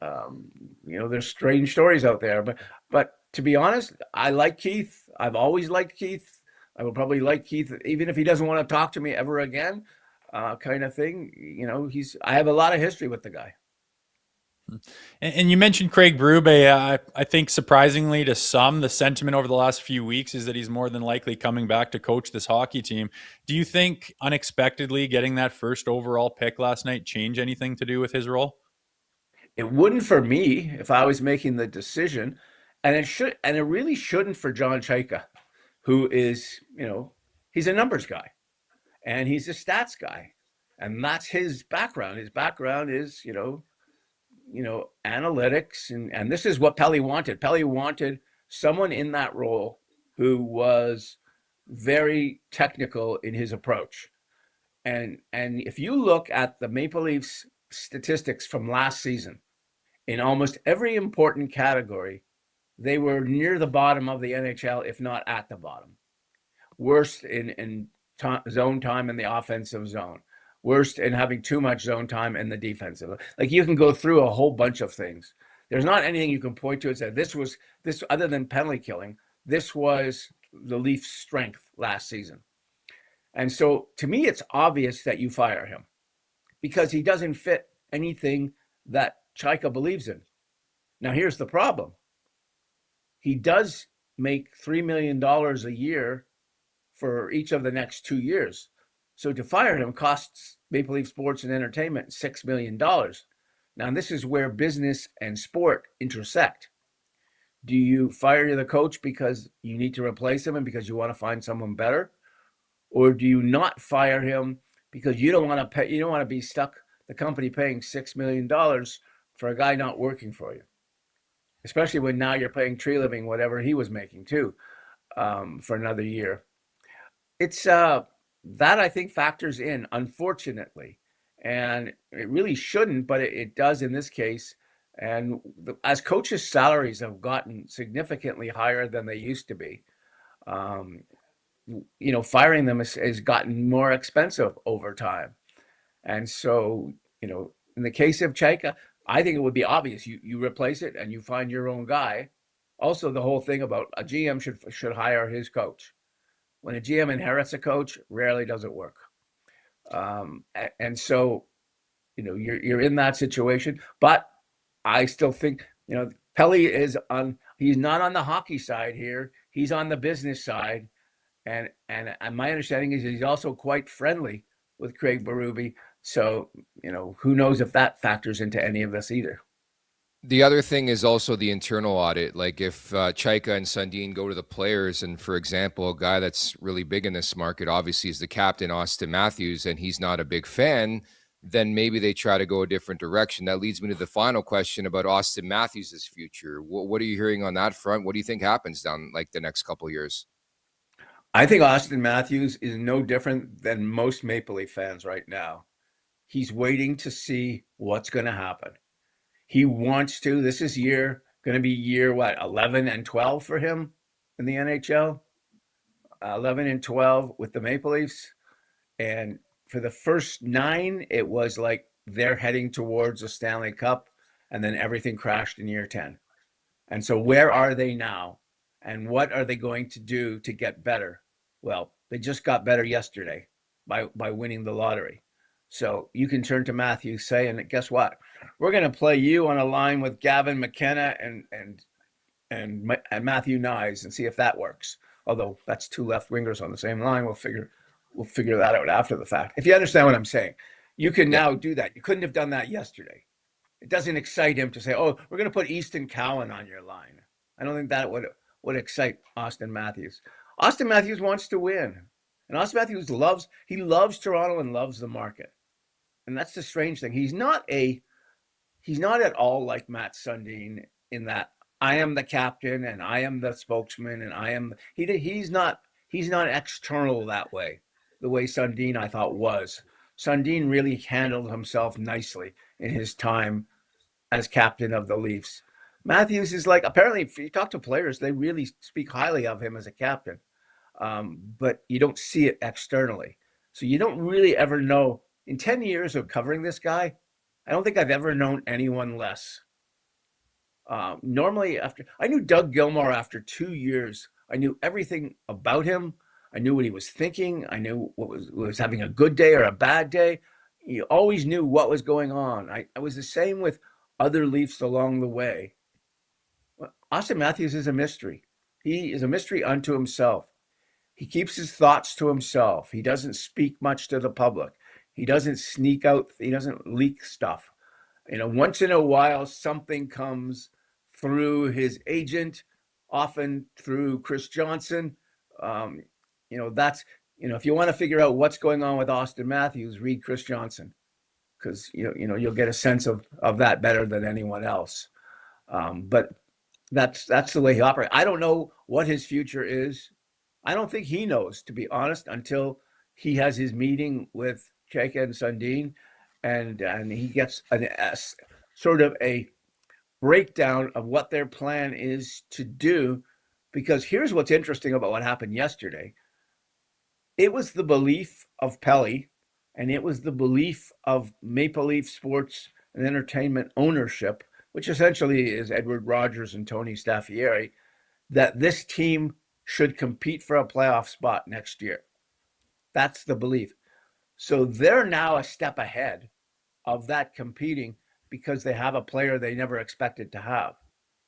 D: know, there's strange stories out there. But to be honest, I like Keith. I've always liked Keith. I will probably like Keith, even if he doesn't want to talk to me ever again. Kind of thing, you know. I have a lot of history with the guy.
C: And you mentioned Craig Berube. I think surprisingly to some, the sentiment over the last few weeks is that he's more than likely coming back to coach this hockey team. Do you think unexpectedly getting that first overall pick last night change anything to do with his role?
D: It wouldn't for me if I was making the decision, and it really shouldn't for John Chayka, who is, you know, he's a numbers guy. And he's a stats guy, and that's his background. His background is, you know, analytics, and this is what Pelley wanted. Pelley wanted someone in that role who was very technical in his approach. And if you look at the Maple Leafs statistics from last season, in almost every important category, they were near the bottom of the NHL, if not at the bottom. Worst in zone time in the offensive zone, worst in having too much zone time in the defensive. Like, you can go through a whole bunch of things. There's not anything you can point to and say this other than penalty killing, this was the Leafs' strength last season. And so to me, it's obvious that you fire him because he doesn't fit anything that Chayka believes in. Now, here's the problem. He does make $3 million a year for each of the next 2 years. So to fire him costs Maple Leaf Sports and Entertainment $6 million. Now, this is where business and sport intersect. Do you fire the coach because you need to replace him and because you want to find someone better? or do you not fire him because you don't want to pay? You don't want to be stuck the company paying $6 million for a guy not working for you, especially when now you're paying Tree Living whatever he was making too, for another year. It's that I think factors in, unfortunately, and it really shouldn't, but it does in this case. And as coaches' salaries have gotten significantly higher than they used to be, firing them has gotten more expensive over time. And so, in the case of Chayka, I think it would be obvious. You replace it and you find your own guy. Also, the whole thing about a GM should hire his coach. When a GM inherits a coach, rarely does it work. And so, you're in that situation. But I still think, Pelley he's not on the hockey side here. He's on the business side. And my understanding is he's also quite friendly with Craig Berube. So, who knows if that factors into any of this either.
B: The other thing is also the internal audit. Like if Chayka and Sundin go to the players, and for example, a guy that's really big in this market obviously is the captain, Austin Matthews, and he's not a big fan, then maybe they try to go a different direction. That leads me to the final question about Austin Matthews' future. What are you hearing on that front? What do you think happens down like the next couple of years?
D: I think Austin Matthews is no different than most Maple Leaf fans right now. He's waiting to see what's going to happen. He wants to. This is going to be year 11 and 12 for him in the NHL. 11 and 12 with the Maple Leafs. And for the first 9, it was like they're heading towards a Stanley Cup, and then everything crashed in year 10. And so where are they now? And what are they going to do to get better? Well, they just got better yesterday by winning the lottery. So you can turn to Matthews saying, guess what? We're going to play you on a line with Gavin McKenna and Matthew Nyes and see if that works. Although that's 2 left wingers on the same line. We'll figure that out after the fact. If you understand what I'm saying, you can now do that. You couldn't have done that yesterday. It doesn't excite him to say, "Oh, we're going to put Easton Cowan on your line." I don't think that would excite Austin Matthews. Austin Matthews wants to win, and Austin Matthews loves Toronto and loves the market. And that's the strange thing. He's not at all like Matt Sundin in that I am the captain and I am the spokesman and he's not external that way, the way Sundin I thought was. Sundin really handled himself nicely in his time as captain of the Leafs. Matthews is like, apparently if you talk to players, they really speak highly of him as a captain. But you don't see it externally. So you don't really ever know. In 10 years of covering this guy, I don't think I've ever known anyone less. Normally, I knew Doug Gilmour after 2 years. I knew everything about him. I knew what he was thinking. I knew what was having a good day or a bad day. You always knew what was going on. I was the same with other Leafs along the way. Austin Matthews is a mystery. He is a mystery unto himself. He keeps his thoughts to himself. He doesn't speak much to the public. He doesn't sneak out. He doesn't leak stuff. Once in a while, something comes through his agent, often through Chris Johnson. That's, if you want to figure out what's going on with Austin Matthews, read Chris Johnson, because, you'll get a sense of that better than anyone else. But that's the way he operates. I don't know what his future is. I don't think he knows, to be honest, until he has his meeting with Chayka and Sundin, and he gets sort of a breakdown of what their plan is to do. Because here's what's interesting about what happened yesterday. It was the belief of Pelley, and it was the belief of Maple Leaf Sports and Entertainment ownership, which essentially is Edward Rogers and Tony Staffieri, that this team should compete for a playoff spot next year. That's the belief. So they're now a step ahead of that competing because they have a player they never expected to have.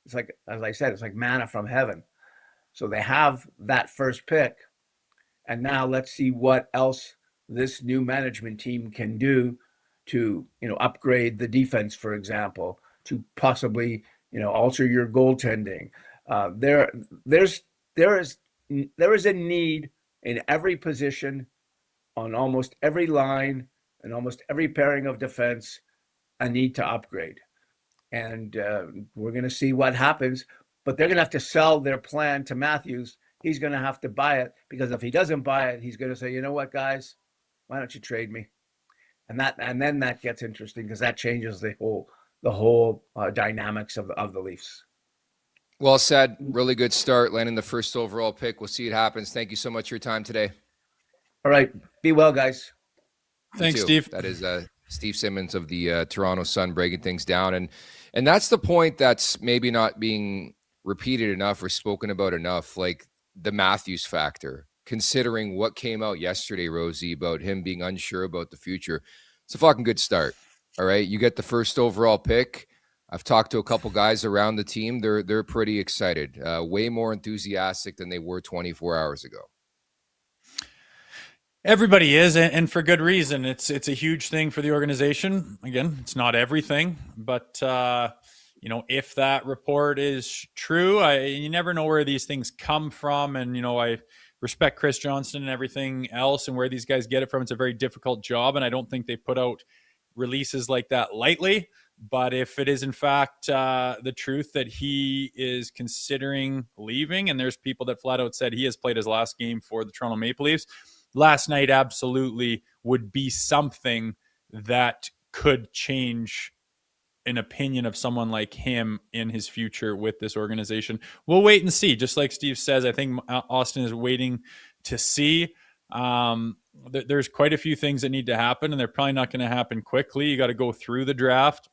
D: It's like, as I said, it's like manna from heaven. So they have that first pick. And now let's see what else this new management team can do to, upgrade the defense, for example, to possibly, alter your goaltending. There is a need in every position on almost every line and almost every pairing of defense a need to upgrade. And we're going to see what happens. But they're going to have to sell their plan to Matthews. He's going to have to buy it, because if he doesn't buy it, he's going to say, you know what, guys, why don't you trade me? And then that gets interesting, because that changes the whole dynamics of the Leafs.
B: Well said. Really good start, landing the first overall pick. We'll see what happens. Thank you so much for your time today.
D: All right. Be well, guys.
C: Thanks, Steve.
B: That is Steve Simmons of the Toronto Sun breaking things down. And that's the point that's maybe not being repeated enough or spoken about enough, like the Matthews factor, considering what came out yesterday, Rosie, about him being unsure about the future. It's a fucking good start. All right. You get the first overall pick. I've talked to a couple guys around the team. They're pretty excited, way more enthusiastic than they were 24 hours ago.
C: Everybody is, and for good reason. It's a huge thing for the organization. Again, it's not everything, but if that report is true, you never know where these things come from. And I respect Chris Johnston and everything else, and where these guys get it from. It's a very difficult job, and I don't think they put out releases like that lightly. But if it is in fact the truth that he is considering leaving, and there's people that flat out said he has played his last game for the Toronto Maple Leafs, last night absolutely would be something that could change an opinion of someone like him in his future with this organization. We'll wait and see. Just like Steve says, I think Austin is waiting to see. There's quite a few things that need to happen, and they're probably not going to happen quickly. You got to go through the draft.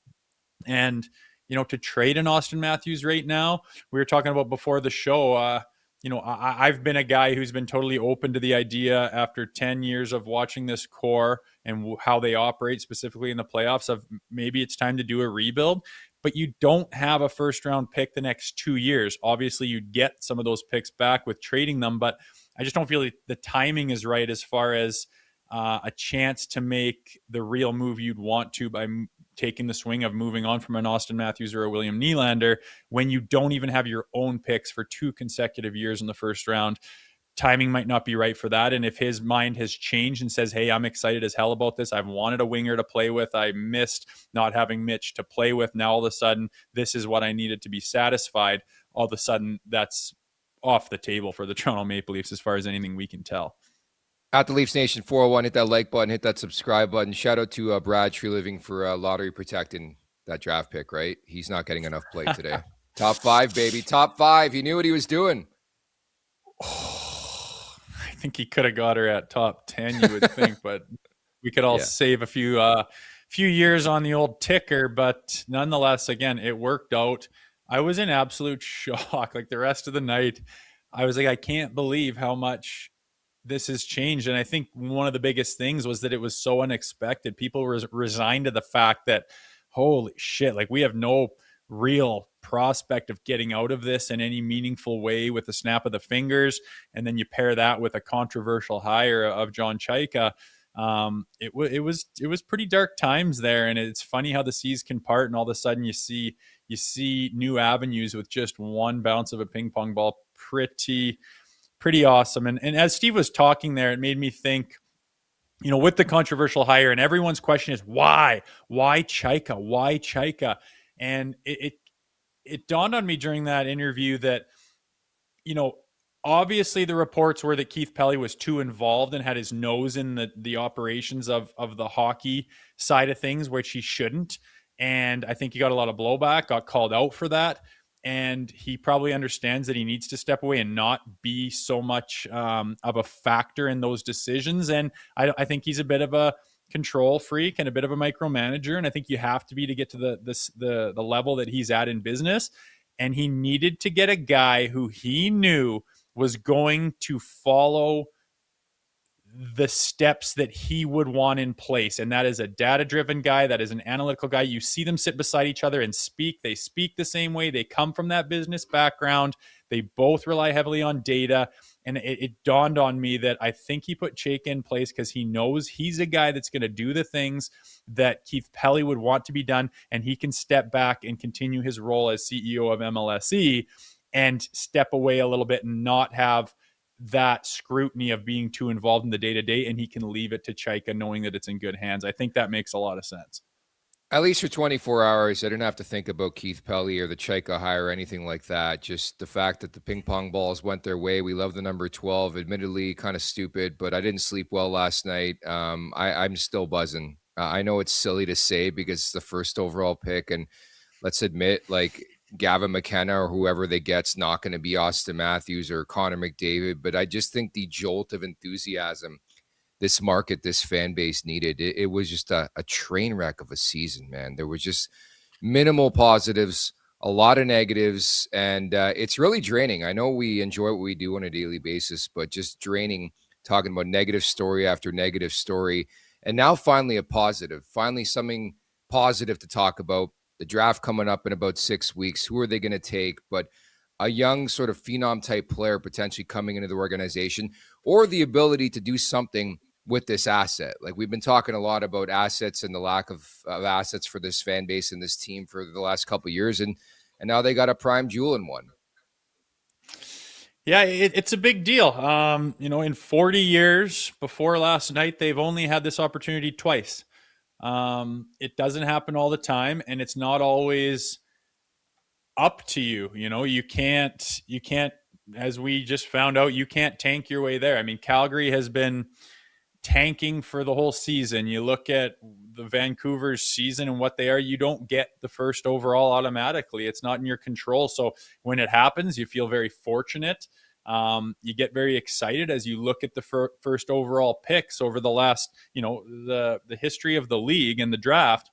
C: And, to trade an Austin Matthews right now, we were talking about before the show, I've been a guy who's been totally open to the idea after 10 years of watching this core and how they operate specifically in the playoffs of maybe it's time to do a rebuild, but you don't have a first round pick the next 2 years. Obviously you'd get some of those picks back with trading them, but I just don't feel like the timing is right as far as a chance to make the real move you'd want to by taking the swing of moving on from an Austin Matthews or a William Nylander when you don't even have your own picks for 2 consecutive years in the first round. Timing might not be right for that. And if his mind has changed and says, hey, I'm excited as hell about this. I've wanted a winger to play with. I missed not having Mitch to play with. Now all of a sudden, this is what I needed to be satisfied. All of a sudden, that's off the table for the Toronto Maple Leafs as far as anything we can tell.
B: At the Leafs Nation 401, hit that like button, hit that subscribe button. Shout out to Brad Treliving for lottery protecting that draft pick, right? He's not getting enough play today. Top 5, baby. Top 5. He knew what he was doing.
C: I think he could have got her at top 10, you would think, but we could all save a few years on the old ticker. But nonetheless, again, it worked out. I was in absolute shock. Like the rest of the night, I was like, I can't believe how much this has changed. And I think one of the biggest things was that it was so unexpected. People were resigned to the fact that, holy shit, like we have no real prospect of getting out of this in any meaningful way with the snap of the fingers. And then you pair that with a controversial hire of John Chayka. It was pretty dark times there. And it's funny how the seas can part, and all of a sudden you see new avenues with just one bounce of a ping pong ball. Pretty awesome. And as Steve was talking there, it made me think, with the controversial hire, and everyone's question is why Chayka? Why Chayka? And it dawned on me during that interview that, obviously the reports were that Keith Pelley was too involved and had his nose in the operations of the hockey side of things, which he shouldn't. And I think he got a lot of blowback, got called out for that. And he probably understands that he needs to step away and not be so much of a factor in those decisions. And I think he's a bit of a control freak and a bit of a micromanager. And I think you have to be to get to the level that he's at in business. And he needed to get a guy who he knew was going to follow the steps that he would want in place. And that is a data-driven guy. That is an analytical guy. You see them sit beside each other and speak. They speak the same way. They come from that business background. They both rely heavily on data. And it dawned on me that I think he put Chayka in place because he knows he's a guy that's going to do the things that Keith Pelley would want to be done. And he can step back and continue his role as CEO of MLSE and step away a little bit and not have that scrutiny of being too involved in the day-to-day, and he can leave it to Chayka knowing that it's in good hands. I think that makes a lot of sense.
B: At least for 24 hours, I didn't have to think about Keith Pelley or the Chayka hire or anything like that. Just the fact that the ping pong balls went their way. We love the number 12. Admittedly, kind of stupid, but I didn't sleep well last night. I'm still buzzing. I know it's silly to say because it's the first overall pick, and let's admit, like, Gavin McKenna or whoever they get's not going to be Austin Matthews or Connor McDavid, but I just think the jolt of enthusiasm this market, this fan base needed, it was just a train wreck of a season, man. There was just minimal positives, a lot of negatives, and it's really draining. I know we enjoy what we do on a daily basis, but just draining, talking about negative story after negative story. And now finally a positive, finally something positive to talk about. The draft coming up in about 6 weeks. Who are they going to take? But a young sort of phenom type player potentially coming into the organization, or the ability to do something with this asset. Like, we've been talking a lot about assets and the lack of assets for this fan base and this team for the last couple of years. And now they got a prime jewel in one.
C: Yeah, it's a big deal. In 40 years before last night, they've only had this opportunity twice. It doesn't happen all the time, and it's not always up to you. You can't, as we just found out, you can't tank your way there. I mean, Calgary has been tanking for the whole season. You look at the Vancouver's season and what they are, you don't get the first overall automatically. It's not in your control. So when it happens, you feel very fortunate. You get very excited as you look at the first overall picks over the last, the history of the league and the draft.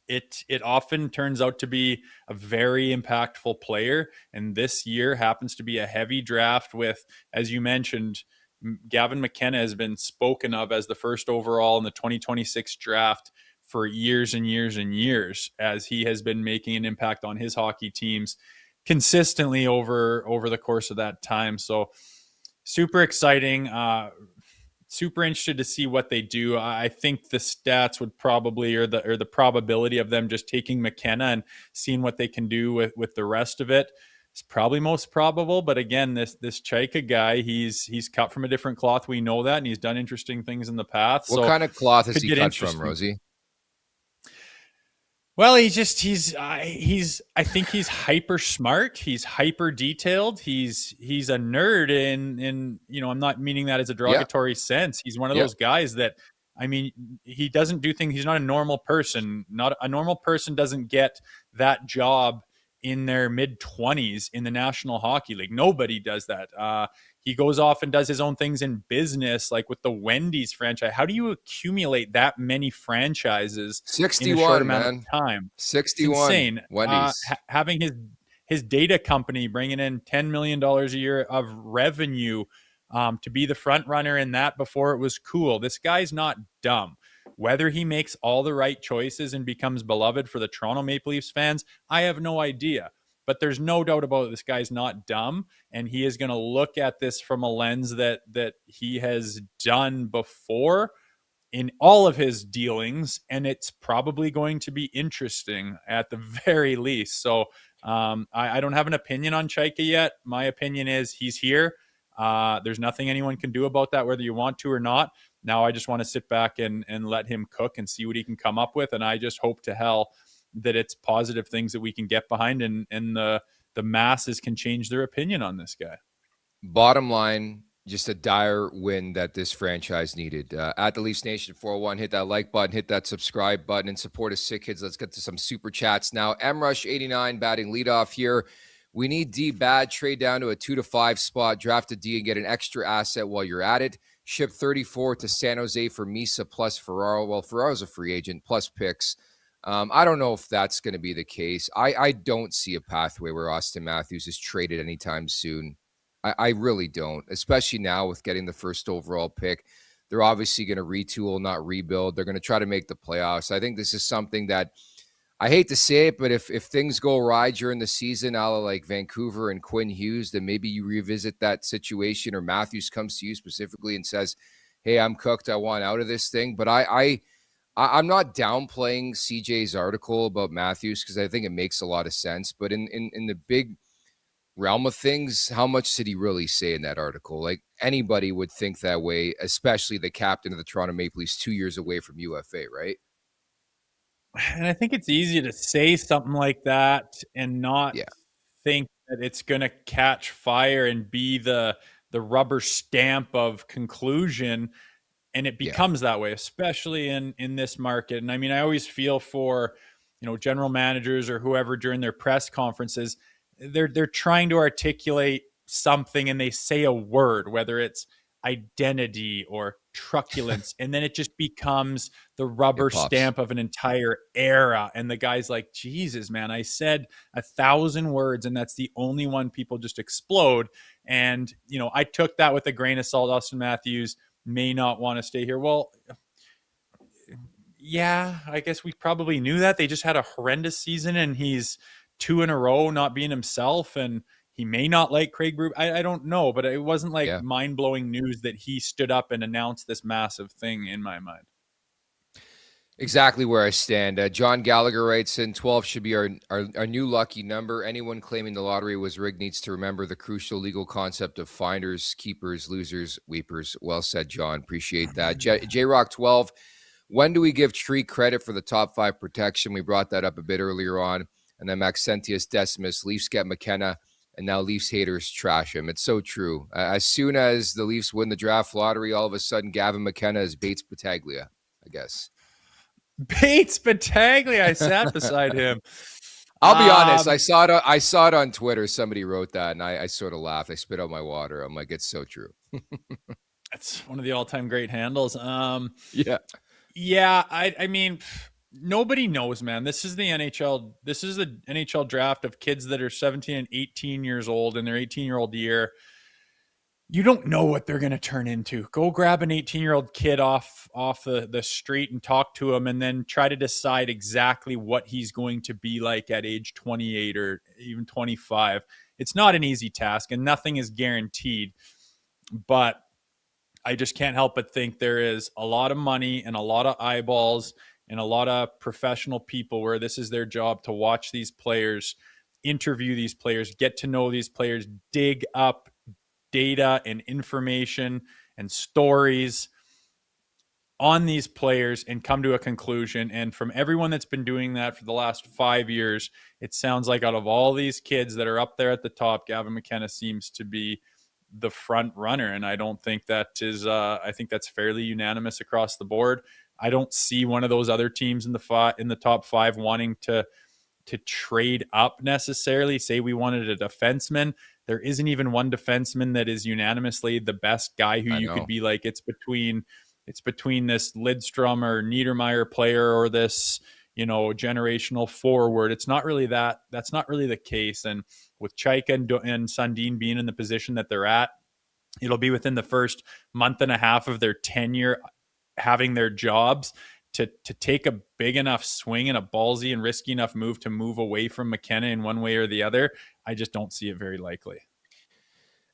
C: It often turns out to be a very impactful player. And this year happens to be a heavy draft with, as you mentioned, Gavin McKenna has been spoken of as the first overall in the 2026 draft for years and years and years, as he has been making an impact on his hockey teams consistently over the course of that time. So super exciting, super interested to see what they do. I think the stats would probably, or the probability of them just taking McKenna and seeing what they can do with the rest of it, it's probably most probable. But again, this Chayka guy, he's cut from a different cloth. We know that, and he's done interesting things in the past.
B: What kind of cloth is he cut from, Rosie?
C: Well, I think he's hyper smart. He's hyper detailed. He's a nerd in I'm not meaning that as a derogatory sense. He's one of those guys that, I mean, he doesn't do things. He's not a normal person. Not a normal person doesn't get that job in their mid-20s in the National Hockey League. Nobody does that. He goes off and does his own things in business, like with the Wendy's franchise. How do you accumulate that many franchises
B: 61,
C: in a short amount of time?
B: 61.
C: It's insane.
B: Wendy's.
C: Having his data company bringing in $10 million a year of revenue to be the front runner in that before it was cool. This guy's not dumb. Whether he makes all the right choices and becomes beloved for the Toronto Maple Leafs fans, I have no idea. But there's no doubt about it. This guy's not dumb, and he is going to look at this from a lens that he has done before in all of his dealings, and it's probably going to be interesting at the very least. So I don't have an opinion on Chayka yet. My opinion is he's here. There's nothing anyone can do about that, whether you want to or not. Now I just want to sit back and let him cook and see what he can come up with, and I just hope to hell that it's positive things that we can get behind, and the masses can change their opinion on this guy.
B: Bottom line, just a dire win that this franchise needed. At the Leafs Nation 401, hit that like button, hit that subscribe button, and support us sick kids. Let's get to some super chats now. MRush89 batting leadoff here. We need D bad. Trade down to a 2 to 5 spot. Draft a D and get an extra asset while you're at it. Ship 34 to San Jose for Misa plus Ferraro. Well, Ferraro's a free agent plus picks. I don't know if that's going to be the case. I don't see a pathway where Austin Matthews is traded anytime soon. I really don't, especially now with getting the first overall pick. They're obviously going to retool, not rebuild. They're going to try to make the playoffs. I think this is something that, I hate to say it, but if things go awry during the season, a la like Vancouver and Quinn Hughes, then maybe you revisit that situation, or Matthews comes to you specifically and says, hey, I'm cooked. I want out of this thing. But I'm not downplaying CJ's article about Matthews because I think it makes a lot of sense. But in the big realm of things, how much did he really say in that article? Like, anybody would think that way, especially the captain of the Toronto Maple Leafs 2 years away from UFA, right?
C: And I think it's easy to say something like that and not
B: Yeah.
C: think that it's going to catch fire and be the rubber stamp of conclusion. And it becomes that way, especially in this market. And I mean, I always feel for, general managers or whoever during their press conferences, they're trying to articulate something and they say a word, whether it's identity or truculence, and then it just becomes the rubber stamp of an entire era. And the guy's like, Jesus, man, I said 1,000 words and that's the only one people just explode. And, I took that with a grain of salt. Austin Matthews may not want to stay here. Well, yeah, I guess we probably knew that. They just had a horrendous season and he's 2 in a row not being himself, and he may not like Craig Berube. I don't know, but it wasn't like mind-blowing news that he stood up and announced this massive thing in my mind.
B: Exactly where I stand. John Gallagher writes in, 12 should be our new lucky number. Anyone claiming the lottery was rigged needs to remember the crucial legal concept of finders, keepers, losers, weepers. Well said, John. Appreciate that. J-Rock 12, when do we give Tree credit for the top 5 protection? We brought that up a bit earlier on. And then Maxentius Decimus, Leafs get McKenna, and now Leafs haters trash him. It's so true. As soon as the Leafs win the draft lottery, all of a sudden Gavin McKenna is Bates Battaglia, I guess.
C: Bates Battaglia, I sat beside him.
B: I'll be honest. I saw it on Twitter. Somebody wrote that, and I sort of laughed. I spit out my water. I'm like, it's so true.
C: It's one of the all-time great handles.
B: Yeah.
C: I mean, nobody knows, man. This is the NHL. This is the NHL draft of kids that are 17 and 18 years old in their 18-year-old year. You don't know what they're going to turn into. Go grab an 18-year-old kid off the street and talk to him, and then try to decide exactly what he's going to be like at age 28 or even 25. It's not an easy task, and nothing is guaranteed. But I just can't help but think there is a lot of money and a lot of eyeballs and a lot of professional people where this is their job to watch these players, interview these players, get to know these players, dig up data and information and stories on these players and come to a conclusion. And from everyone that's been doing that for the last 5 years, it sounds like out of all these kids that are up there at the top, Gavin McKenna seems to be the front runner. And I don't think that is, I think that's fairly unanimous across the board. I don't see one of those other teams in the top 5 wanting to trade up necessarily. Say we wanted a defenseman. There isn't even one defenseman that is unanimously the best guy who you could be like, it's between this Lidstrom or Niedermeyer player or this, generational forward. It's not really that. That's not really the case. And with Chayka and Sundin being in the position that they're at, it'll be within the first month and a half of their tenure having their jobs to take a big enough swing and a ballsy and risky enough move to move away from McKenna in one way or the other. I just don't see it very likely.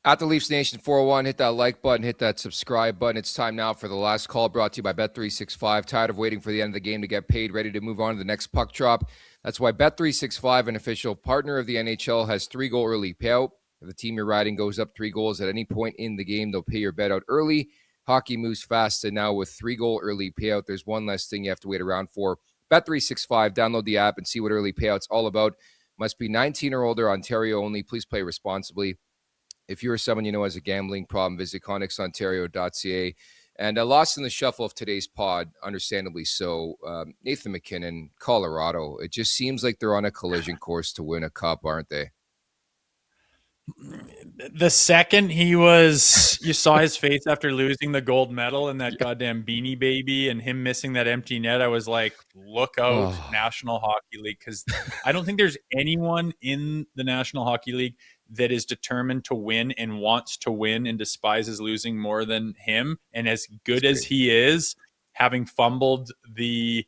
B: At the Leafs Nation 401, hit that like button, hit that subscribe button. It's time now for the last call, brought to you by Bet365. Tired of waiting for the end of the game to get paid, ready to move on to the next puck drop? That's why Bet365, an official partner of the NHL, has 3-goal early payout. If the team you're riding goes up 3 goals at any point in the game, they'll pay your bet out early. Hockey moves fast, and now with 3-goal early payout, there's one less thing you have to wait around for. Bet365, download the app and see what early payout's all about. Must be 19 or older, Ontario only. Please play responsibly. If you or someone you know has a gambling problem, visit connexontario.ca. And lost in the shuffle of today's pod, understandably so, Nathan MacKinnon, Colorado. It just seems like they're on a collision course to win a cup, aren't they?
C: The second you saw his face after losing the gold medal and that goddamn beanie baby and him missing that empty net, I was like, look out, National Hockey League. Because I don't think there's anyone in the National Hockey League that is determined to win and wants to win and despises losing more than him. And as good as he is, having fumbled the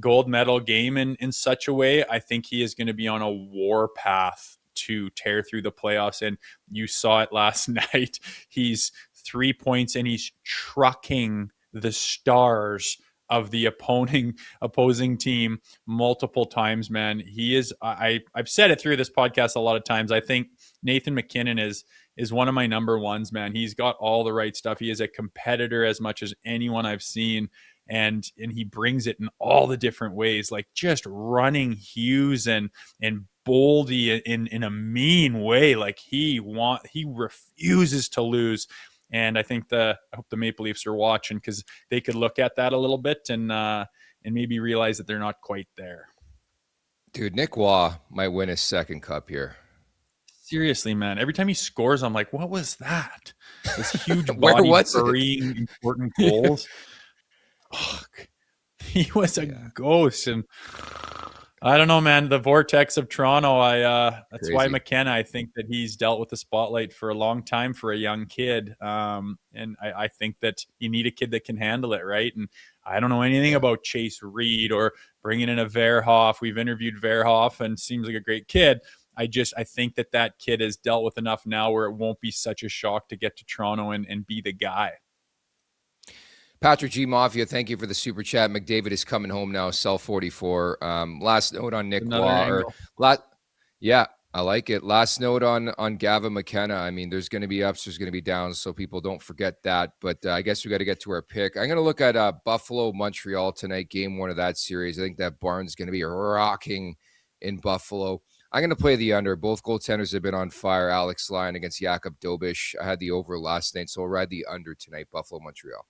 C: gold medal game in such a way, I think he is going to be on a war path to tear through the playoffs. And you saw it last night. He's 3 points and he's trucking the Stars of the opposing team multiple times, man. He is, I've said it through this podcast a lot of times. I think Nathan MacKinnon is one of my number ones, man. He's got all the right stuff. He is a competitor as much as anyone I've seen. And he brings it in all the different ways, like just running Hughes and Boldy in a mean way. Like he refuses to lose. And I think I hope the Maple Leafs are watching, because they could look at that a little bit and maybe realize that they're not quite there.
B: Dude, Nick Waugh might win his second cup here.
C: Seriously, man. Every time he scores, I'm like, what was that? This huge
B: Where
C: body
B: was
C: burying important goals. Fuck. He was a ghost. And I don't know, man. The vortex of Toronto. That's
B: Crazy.
C: why McKenna, I think that he's dealt with the spotlight for a long time for a young kid. And I think that you need a kid that can handle it, right? And I don't know anything about Chase Reed or bringing in a Verhoff. We've interviewed Verhoff and seems like a great kid. I think that kid has dealt with enough now where it won't be such a shock to get to Toronto and be the guy.
B: Patrick G. Mafia, thank you for the super chat. McDavid is coming home now, cell 44. Last note on Nick Waugh. Yeah, I like it. Last note on Gavin McKenna. I mean, there's going to be ups, there's going to be downs, so people don't forget that. But I guess we got to get to our pick. I'm going to look at Buffalo, Montreal tonight, game one of that series. I think that barn's going to be rocking in Buffalo. I'm going to play the under. Both goaltenders have been on fire. Alex Lyon against Jakub Dobish. I had the over last night, so I'll ride the under tonight, Buffalo, Montreal.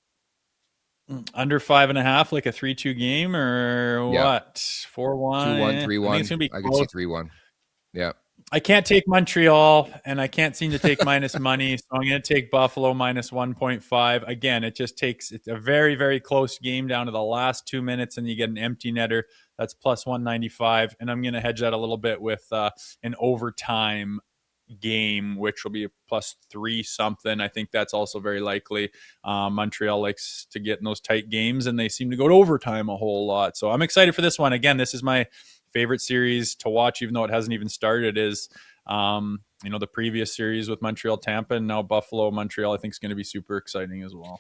C: Under 5.5, like a 3-2 game, or what? 4-1,
B: 2-1, 3-1.
C: I think it's gonna be
B: I can see 3-1. Yeah.
C: I can't take Montreal, and I can't seem to take minus money, so I'm going to take Buffalo minus 1.5. Again, it's a very, very close game down to the last 2 minutes, and you get an empty netter. That's plus 195, and I'm going to hedge that a little bit with an overtime game, which will be a plus 3 something. I think that's also very likely. Montreal likes to get in those tight games, and they seem to go to overtime a whole lot. So I'm excited for this one. Again, this is my favorite series to watch, even though it hasn't even started, is the previous series with Montreal, Tampa, and now Buffalo, Montreal. I think is going to be super exciting as well.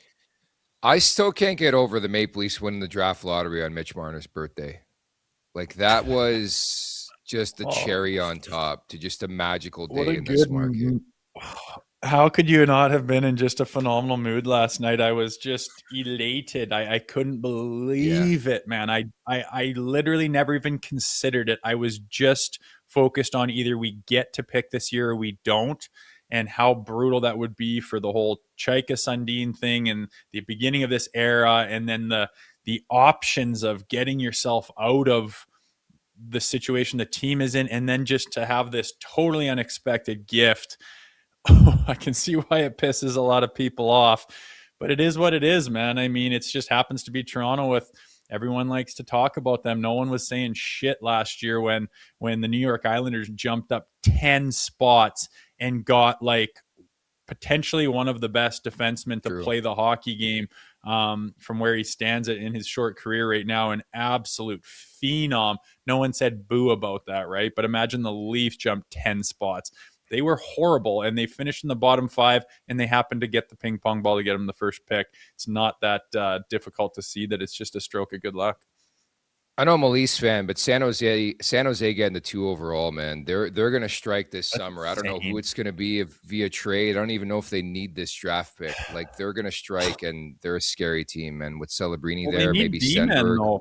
B: I still can't get over the Maple Leafs winning the draft lottery on Mitch Marner's birthday. Like, that was just the cherry on top to just a magical day in this market.
C: How could you not have been in just a phenomenal mood last night? I was just elated. I couldn't believe it, man. I literally never even considered it. I was just focused on either we get to pick this year or we don't, and how brutal that would be for the whole Chayka Sundin thing and the beginning of this era, and then the options of getting yourself out of the situation the team is in, and then just to have this totally unexpected gift. I can see why it pisses a lot of people off, but it is what it is, man. I mean, it just happens to be Toronto. With everyone likes to talk about them. No one was saying shit last year when the New York Islanders jumped up 10 spots and got like potentially one of the best defensemen to play the hockey game from where he stands in his short career right now. An absolute phenom. No one said boo about that, right? But imagine the Leafs jumped 10 spots. They were horrible, and they finished in the bottom 5, and they happened to get the ping pong ball to get them the first pick. It's not that difficult to see that it's just a stroke of good luck.
B: I know I'm a Leafs fan, but San Jose getting the 2 overall, man. They're going to strike this summer. I don't know who it's going to be via trade. I don't even know if they need this draft pick. Like, they're going to strike, and they're a scary team, man. With Celebrini there, maybe Stenberg.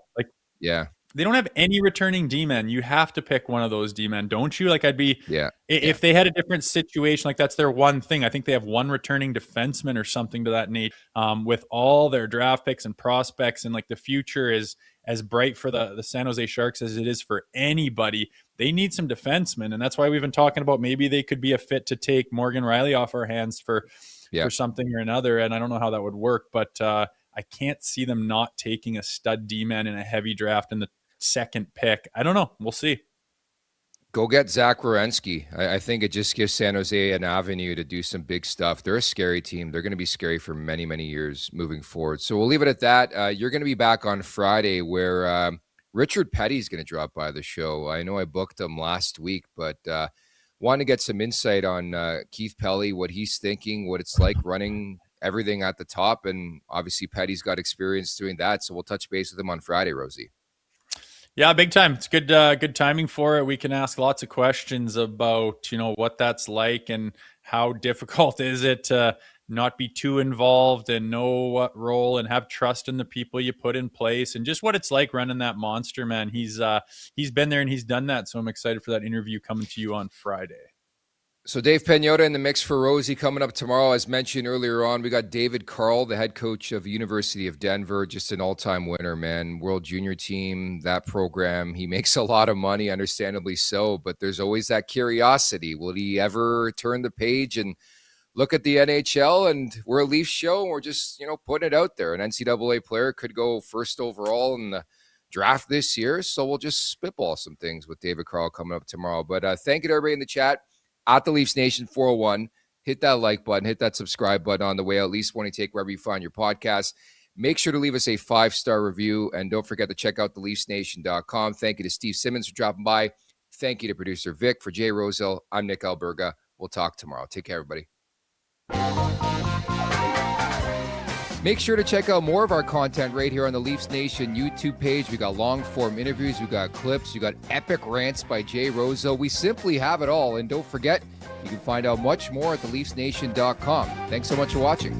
B: Yeah.
C: They don't have any returning D-men. You have to pick one of those D-men, don't you? Like, if they had a different situation, like that's their one thing. I think they have one returning defenseman or something to that nature. With all their draft picks and prospects, and like the future is as bright for the San Jose Sharks as it is for anybody. They need some defensemen, and that's why we've been talking about maybe they could be a fit to take Morgan Riley off our hands for something or another. And I don't know how that would work, but I can't see them not taking a stud D-man in a heavy draft in the second pick. I don't know. We'll see.
B: Go get Zach Werenski. I think it just gives San Jose an avenue to do some big stuff. They're a scary team. They're going to be scary for many, many years moving forward. So we'll leave it at that. You're going to be back on Friday, where Richard Petty is going to drop by the show. I know I booked him last week, but wanted to get some insight on Keith Pelley, what he's thinking, what it's like running everything at the top. And obviously Petty's got experience doing that. So we'll touch base with him on Friday, Rosie.
C: Yeah, big time. It's good timing for it. We can ask lots of questions about, what that's like and how difficult is it to not be too involved and know what role and have trust in the people you put in place and just what it's like running that monster, man. He's been there and he's done that. So I'm excited for that interview coming to you on Friday.
B: So Dave Pagnotta in the mix for Rosie coming up tomorrow. As mentioned earlier on, we got David Carl, the head coach of University of Denver, just an all-time winner, man. World Junior team, that program. He makes a lot of money, understandably so, but there's always that curiosity. Will he ever turn the page and look at the NHL? And we're a Leafs show, and we're just, putting it out there. An NCAA player could go first overall in the draft this year, so we'll just spitball some things with David Carl coming up tomorrow. But thank you to everybody in the chat. At the Leafs Nation 401, hit that like button, hit that subscribe button on the way out. Leafs Morning Take wherever you find your podcast. Make sure to leave us a 5-star review, and don't forget to check out theleafsnation.com. Thank you to Steve Simmons for dropping by. Thank you to producer Vic. For Jay Rosehill, I'm Nick Alberga. We'll talk tomorrow. Take care, everybody. Make sure to check out more of our content right here on the Leafs Nation YouTube page. We got long-form interviews, we got clips, we got epic rants by Jay Rosehill. We simply have it all. And don't forget, you can find out much more at theleafsnation.com. Thanks so much for watching.